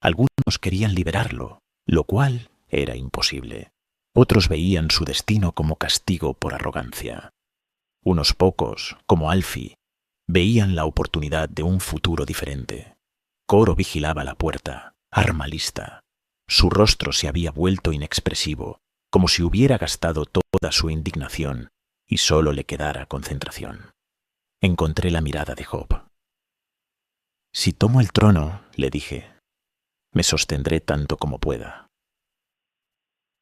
Algunos querían liberarlo, lo cual era imposible. Otros veían su destino como castigo por arrogancia. Unos pocos, como Alfie, veían la oportunidad de un futuro diferente. Coro vigilaba la puerta, arma lista. Su rostro se había vuelto inexpresivo, como si hubiera gastado toda su indignación y solo le quedara concentración. Encontré la mirada de Job. «Si tomo el trono», le dije, «me sostendré tanto como pueda.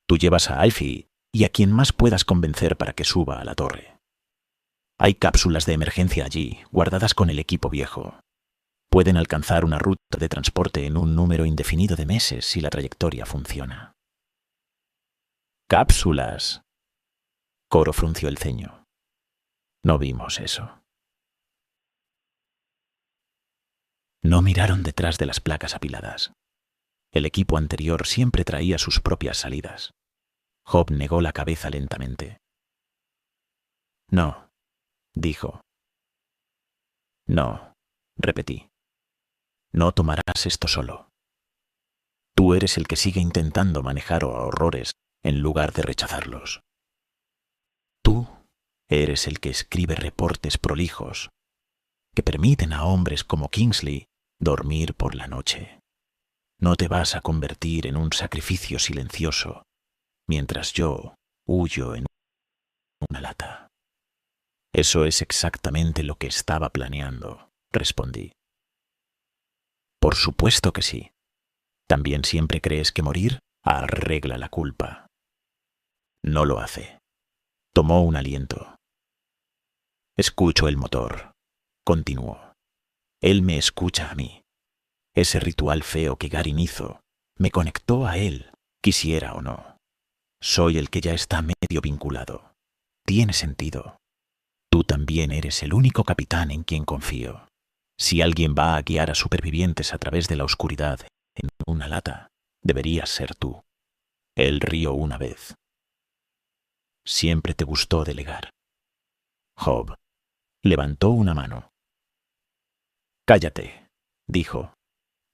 Tú llevas a Alfie y a quien más puedas convencer para que suba a la torre. Hay cápsulas de emergencia allí, guardadas con el equipo viejo. Pueden alcanzar una ruta de transporte en un número indefinido de meses si la trayectoria funciona». «¿Cápsulas?». Coro frunció el ceño. «No vimos eso». No miraron detrás de las placas apiladas. El equipo anterior siempre traía sus propias salidas. Job negó la cabeza lentamente. «No», dijo. «No», repetí. «No tomarás esto solo. Tú eres el que sigue intentando manejar horrores en lugar de rechazarlos. Tú eres el que escribe reportes prolijos que permiten a hombres como Kingsley dormir por la noche. No te vas a convertir en un sacrificio silencioso mientras yo huyo en una lata». Eso es exactamente lo que estaba planeando, respondí. Por supuesto que sí. ¿También siempre crees que morir arregla la culpa? No lo hace. Tomó un aliento. Escucho el motor, continuó. Él me escucha a mí. Ese ritual feo que Garin hizo me conectó a él, quisiera o no. Soy el que ya está medio vinculado. Tiene sentido. Tú también eres el único capitán en quien confío. Si alguien va a guiar a supervivientes a través de la oscuridad en una lata, deberías ser tú. Él rió una vez. Siempre te gustó delegar. Job levantó una mano. Cállate, dijo.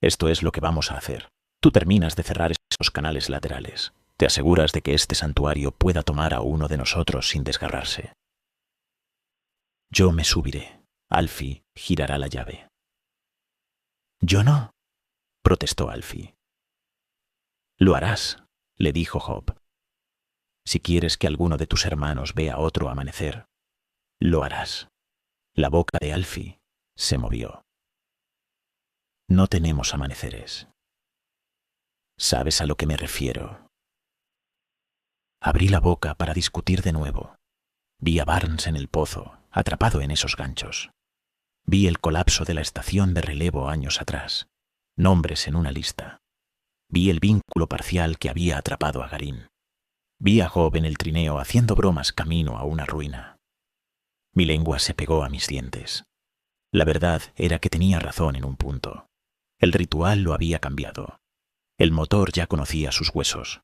Esto es lo que vamos a hacer. Tú terminas de cerrar esos canales laterales. Te aseguras de que este santuario pueda tomar a uno de nosotros sin desgarrarse. Yo me subiré. Alfie girará la llave. Yo no, protestó Alfie. Lo harás, le dijo Job. Si quieres que alguno de tus hermanos vea otro amanecer, lo harás. La boca de Alfie se movió. No tenemos amaneceres. ¿Sabes a lo que me refiero? Abrí la boca para discutir de nuevo. Vi a Barnes en el pozo, atrapado en esos ganchos. Vi el colapso de la estación de relevo años atrás, nombres en una lista. Vi el vínculo parcial que había atrapado a Garin. Vi a Job en el trineo haciendo bromas camino a una ruina. Mi lengua se pegó a mis dientes. La verdad era que tenía razón en un punto. El ritual lo había cambiado. El motor ya conocía sus huesos.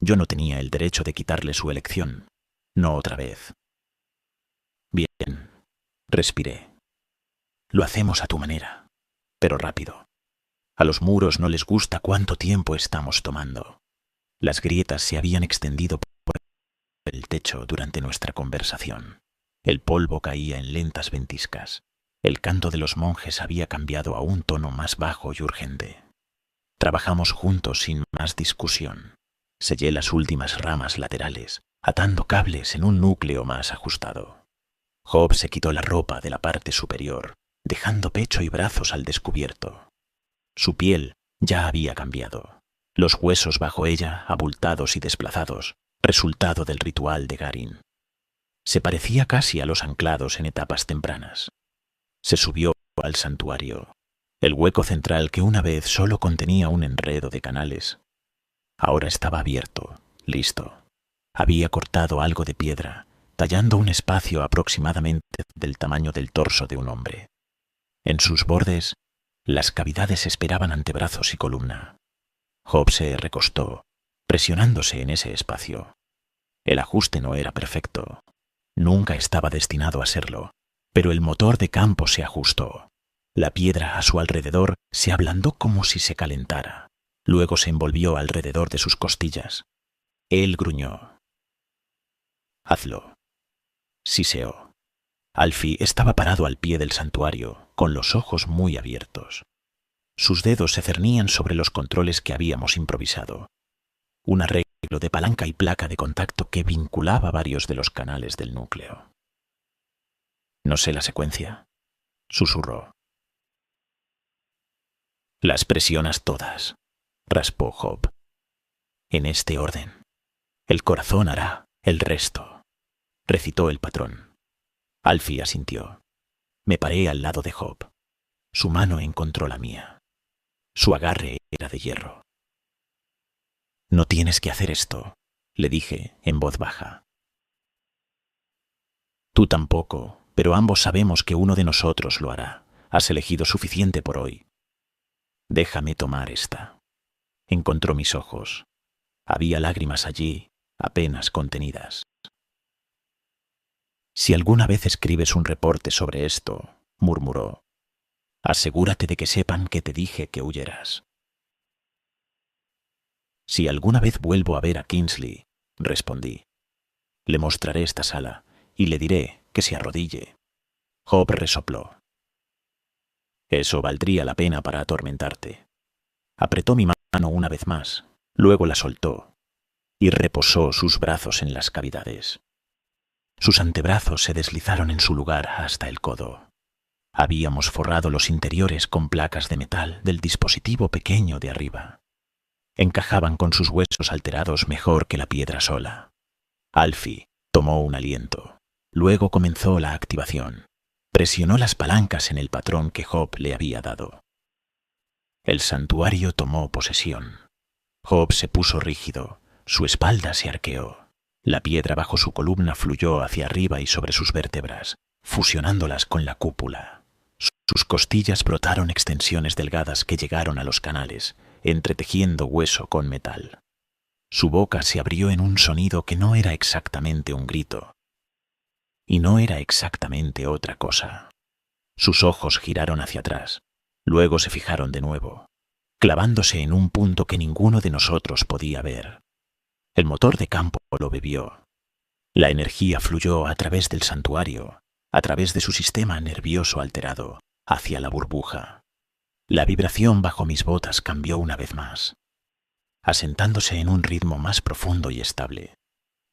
Yo no tenía el derecho de quitarle su elección. No otra vez. Bien, respiré. Lo hacemos a tu manera, pero rápido. A los muros no les gusta cuánto tiempo estamos tomando. Las grietas se habían extendido por el techo durante nuestra conversación. El polvo caía en lentas ventiscas. El canto de los monjes había cambiado a un tono más bajo y urgente. Trabajamos juntos sin más discusión. Sellé las últimas ramas laterales, atando cables en un núcleo más ajustado. Job se quitó la ropa de la parte superior, dejando pecho y brazos al descubierto. Su piel ya había cambiado. Los huesos bajo ella, abultados y desplazados, resultado del ritual de Garin. Se parecía casi a los anclados en etapas tempranas. Se subió al santuario, el hueco central que una vez solo contenía un enredo de canales. Ahora estaba abierto, listo. Había cortado algo de piedra, tallando un espacio aproximadamente del tamaño del torso de un hombre. En sus bordes, las cavidades esperaban antebrazos y columna. Job se recostó, presionándose en ese espacio. El ajuste no era perfecto. Nunca estaba destinado a serlo, pero el motor de campo se ajustó. La piedra a su alrededor se ablandó como si se calentara. Luego se envolvió alrededor de sus costillas. Él gruñó. «Hazlo», siseó. Alfie estaba parado al pie del santuario, con los ojos muy abiertos. Sus dedos se cernían sobre los controles que habíamos improvisado. Un arreglo de palanca y placa de contacto que vinculaba varios de los canales del núcleo. «No sé la secuencia», susurró. «Las presionas todas», raspó Job. «En este orden. El corazón hará el resto», recitó el patrón. Alfie asintió. Me paré al lado de Job. Su mano encontró la mía. Su agarre era de hierro. «No tienes que hacer esto», le dije en voz baja. «Tú tampoco, pero ambos sabemos que uno de nosotros lo hará. Has elegido suficiente por hoy. Déjame tomar esta». Encontró mis ojos. Había lágrimas allí, apenas contenidas. «Si alguna vez escribes un reporte sobre esto», murmuró, «asegúrate de que sepan que te dije que huyeras». «Si alguna vez vuelvo a ver a Kingsley», respondí, «le mostraré esta sala y le diré que se arrodille». Job resopló. «Eso valdría la pena para atormentarte». Apretó mi mano una vez más, luego la soltó y reposó sus brazos en las cavidades. Sus antebrazos se deslizaron en su lugar hasta el codo. Habíamos forrado los interiores con placas de metal del dispositivo pequeño de arriba. Encajaban con sus huesos alterados mejor que la piedra sola. Alfie tomó un aliento. Luego comenzó la activación. Presionó las palancas en el patrón que Job le había dado. El santuario tomó posesión. Job se puso rígido, su espalda se arqueó. La piedra bajo su columna fluyó hacia arriba y sobre sus vértebras, fusionándolas con la cúpula. Sus costillas brotaron extensiones delgadas que llegaron a los canales, entretejiendo hueso con metal. Su boca se abrió en un sonido que no era exactamente un grito. Y no era exactamente otra cosa. Sus ojos giraron hacia atrás, luego se fijaron de nuevo, clavándose en un punto que ninguno de nosotros podía ver. El motor de campo lo bebió. La energía fluyó a través del santuario, a través de su sistema nervioso alterado, hacia la burbuja. La vibración bajo mis botas cambió una vez más, asentándose en un ritmo más profundo y estable.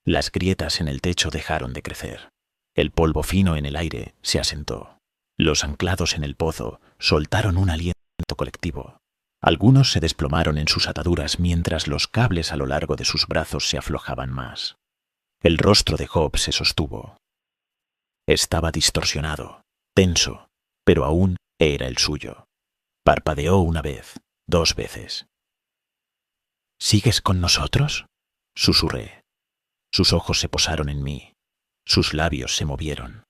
Las grietas en el techo dejaron de crecer. El polvo fino en el aire se asentó. Los anclados en el pozo soltaron un aliento colectivo. Algunos se desplomaron en sus ataduras mientras los cables a lo largo de sus brazos se aflojaban más. El rostro de Job se sostuvo. Estaba distorsionado, tenso, pero aún era el suyo. Parpadeó una vez, 2 veces. ¿Sigues con nosotros?, susurré. Sus ojos se posaron en mí. Sus labios se movieron.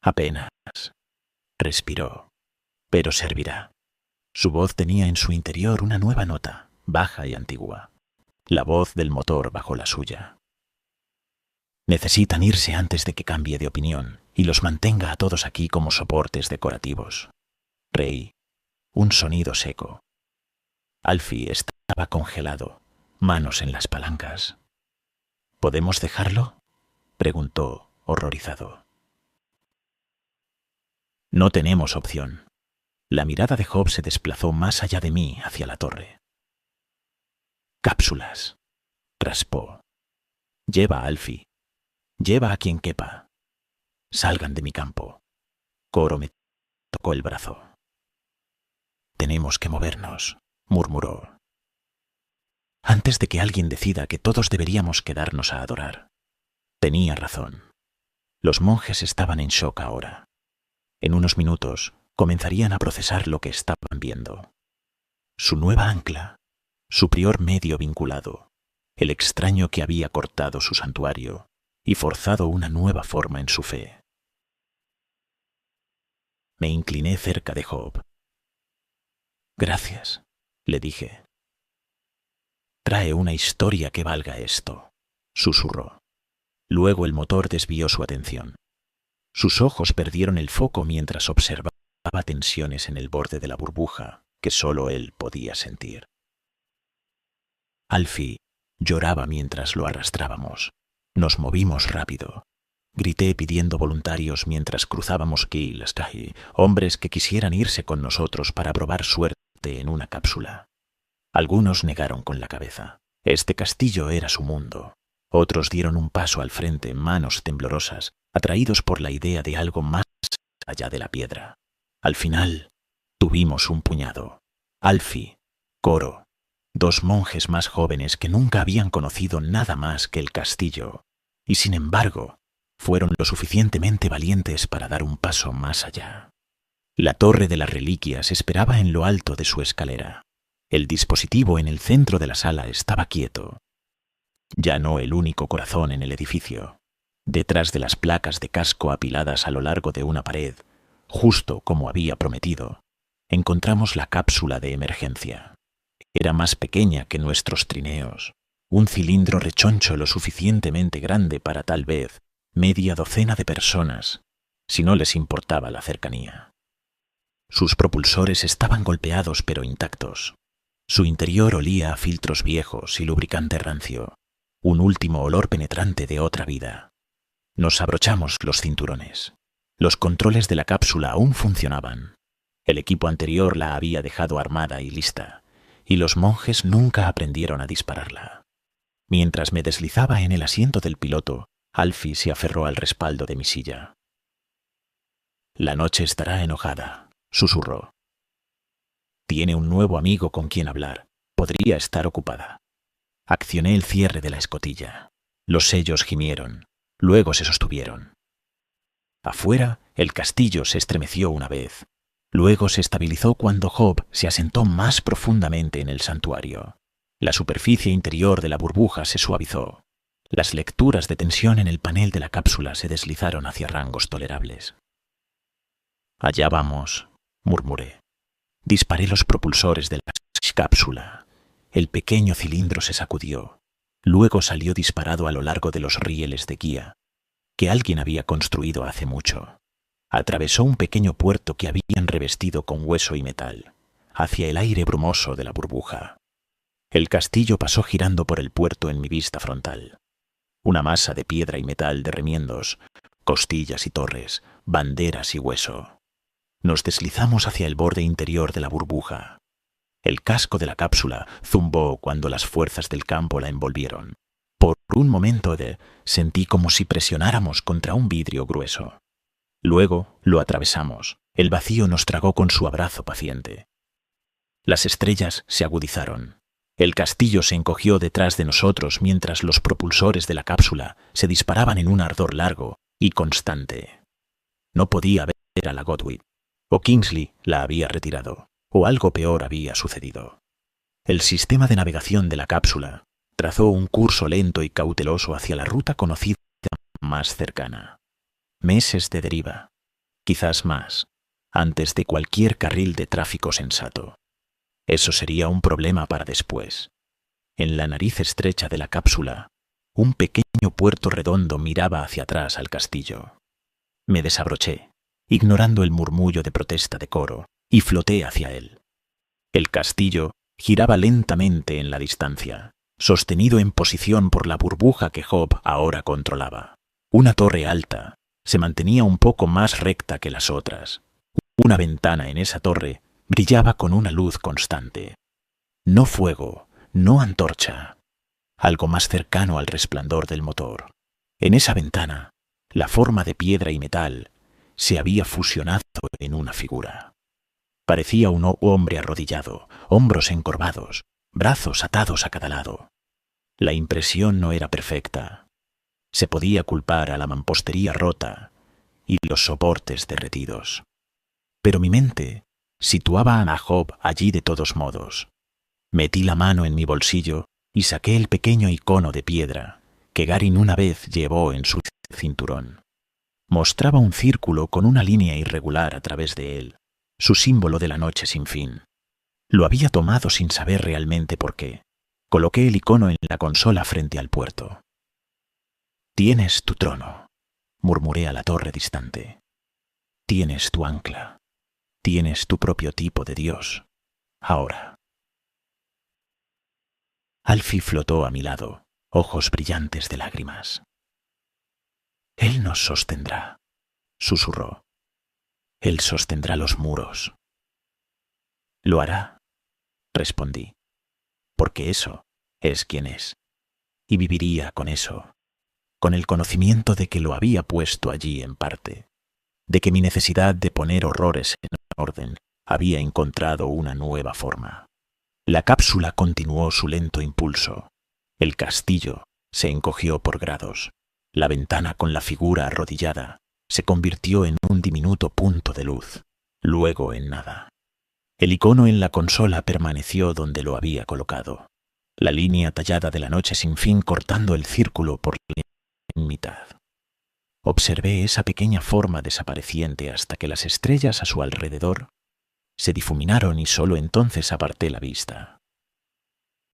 Apenas. Respiró. Pero servirá. Su voz tenía en su interior una nueva nota, baja y antigua. La voz del motor bajo la suya. Necesitan irse antes de que cambie de opinión y los mantenga a todos aquí como soportes decorativos. Reí. Un sonido seco. Alfie estaba congelado, manos en las palancas. ¿Podemos dejarlo?, preguntó, horrorizado. No tenemos opción. La mirada de Job se desplazó más allá de mí hacia la torre. Cápsulas, raspó. Lleva a Alfie. Lleva a quien quepa. Salgan de mi campo. Coro me tocó el brazo. Tenemos que movernos, murmuró. Antes de que alguien decida que todos deberíamos quedarnos a adorar. Tenía razón. Los monjes estaban en shock ahora. En unos minutos comenzarían a procesar lo que estaban viendo. Su nueva ancla, su prior medio vinculado, el extraño que había cortado su santuario y forzado una nueva forma en su fe. Me incliné cerca de Job. Gracias, le dije. Trae una historia que valga esto, susurró. Luego el motor desvió su atención. Sus ojos perdieron el foco mientras observaba tensiones en el borde de la burbuja que solo él podía sentir. Alfie lloraba mientras lo arrastrábamos. Nos movimos rápido. Grité pidiendo voluntarios mientras cruzábamos Kiel Sky, hombres que quisieran irse con nosotros para probar suerte en una cápsula. Algunos negaron con la cabeza. Este castillo era su mundo. Otros dieron un paso al frente, manos temblorosas, atraídos por la idea de algo más allá de la piedra. Al final, tuvimos un puñado. Alfie, Coro, 2 monjes más jóvenes que nunca habían conocido nada más que el castillo, y sin embargo, fueron lo suficientemente valientes para dar un paso más allá. La torre de las reliquias esperaba en lo alto de su escalera. El dispositivo en el centro de la sala estaba quieto. Ya no el único corazón en el edificio. Detrás de las placas de casco apiladas a lo largo de una pared, justo como había prometido, encontramos la cápsula de emergencia. Era más pequeña que nuestros trineos, un cilindro rechoncho lo suficientemente grande para tal vez media docena de personas, si no les importaba la cercanía. Sus propulsores estaban golpeados pero intactos. Su interior olía a filtros viejos y lubricante rancio, un último olor penetrante de otra vida. Nos abrochamos los cinturones. Los controles de la cápsula aún funcionaban. El equipo anterior la había dejado armada y lista, y los monjes nunca aprendieron a dispararla. Mientras me deslizaba en el asiento del piloto, Alfie se aferró al respaldo de mi silla. La noche estará enojada, susurró. Tiene un nuevo amigo con quien hablar. Podría estar ocupada. Accioné el cierre de la escotilla. Los sellos gimieron. Luego se sostuvieron. Afuera, el castillo se estremeció una vez. Luego se estabilizó cuando Job se asentó más profundamente en el santuario. La superficie interior de la burbuja se suavizó. Las lecturas de tensión en el panel de la cápsula se deslizaron hacia rangos tolerables. Allá vamos, murmuré. Disparé los propulsores de la cápsula. El pequeño cilindro se sacudió. Luego salió disparado a lo largo de los rieles de guía, que alguien había construido hace mucho. Atravesó un pequeño puerto que habían revestido con hueso y metal, hacia el aire brumoso de la burbuja. El castillo pasó girando por el puerto en mi vista frontal. Una masa de piedra y metal de remiendos, costillas y torres, banderas y hueso. Nos deslizamos hacia el borde interior de la burbuja. El casco de la cápsula zumbó cuando las fuerzas del campo la envolvieron. Por un momento sentí como si presionáramos contra un vidrio grueso. Luego lo atravesamos. El vacío nos tragó con su abrazo paciente. Las estrellas se agudizaron. El castillo se encogió detrás de nosotros mientras los propulsores de la cápsula se disparaban en un ardor largo y constante. No podía ver a la Godwin. O Kingsley la había retirado, o algo peor había sucedido. El sistema de navegación de la cápsula trazó un curso lento y cauteloso hacia la ruta conocida más cercana. Meses de deriva, quizás más, antes de cualquier carril de tráfico sensato. Eso sería un problema para después. En la nariz estrecha de la cápsula, un pequeño puerto redondo miraba hacia atrás al castillo. Me desabroché, ignorando el murmullo de protesta de coro, y floté hacia él. El castillo giraba lentamente en la distancia, sostenido en posición por la burbuja que Job ahora controlaba. Una torre alta se mantenía un poco más recta que las otras. Una ventana en esa torre brillaba con una luz constante. No fuego, no antorcha. Algo más cercano al resplandor del motor. En esa ventana, la forma de piedra y metal se había fusionado en una figura. Parecía un hombre arrodillado, hombros encorvados, brazos atados a cada lado. La impresión no era perfecta. Se podía culpar a la mampostería rota y los soportes derretidos. Pero mi mente situaba a Job allí de todos modos. Metí la mano en mi bolsillo y saqué el pequeño icono de piedra que Garin una vez llevó en su cinturón. Mostraba un círculo con una línea irregular a través de él, su símbolo de la noche sin fin. Lo había tomado sin saber realmente por qué. Coloqué el icono en la consola frente al puerto. «Tienes tu trono», murmuré a la torre distante. «Tienes tu ancla. Tienes tu propio tipo de Dios. Ahora». Alfie flotó a mi lado, ojos brillantes de lágrimas. «Él nos sostendrá», susurró. «Él sostendrá los muros». «Lo hará», respondí, «porque eso es quien es, y viviría con eso, con el conocimiento de que lo había puesto allí en parte, de que mi necesidad de poner horrores en orden había encontrado una nueva forma». La cápsula continuó su lento impulso. El castillo se encogió por grados. La ventana con la figura arrodillada se convirtió en un diminuto punto de luz, luego en nada. El icono en la consola permaneció donde lo había colocado, la línea tallada de la noche sin fin cortando el círculo por la mitad. Observé esa pequeña forma desapareciente hasta que las estrellas a su alrededor se difuminaron y solo entonces aparté la vista.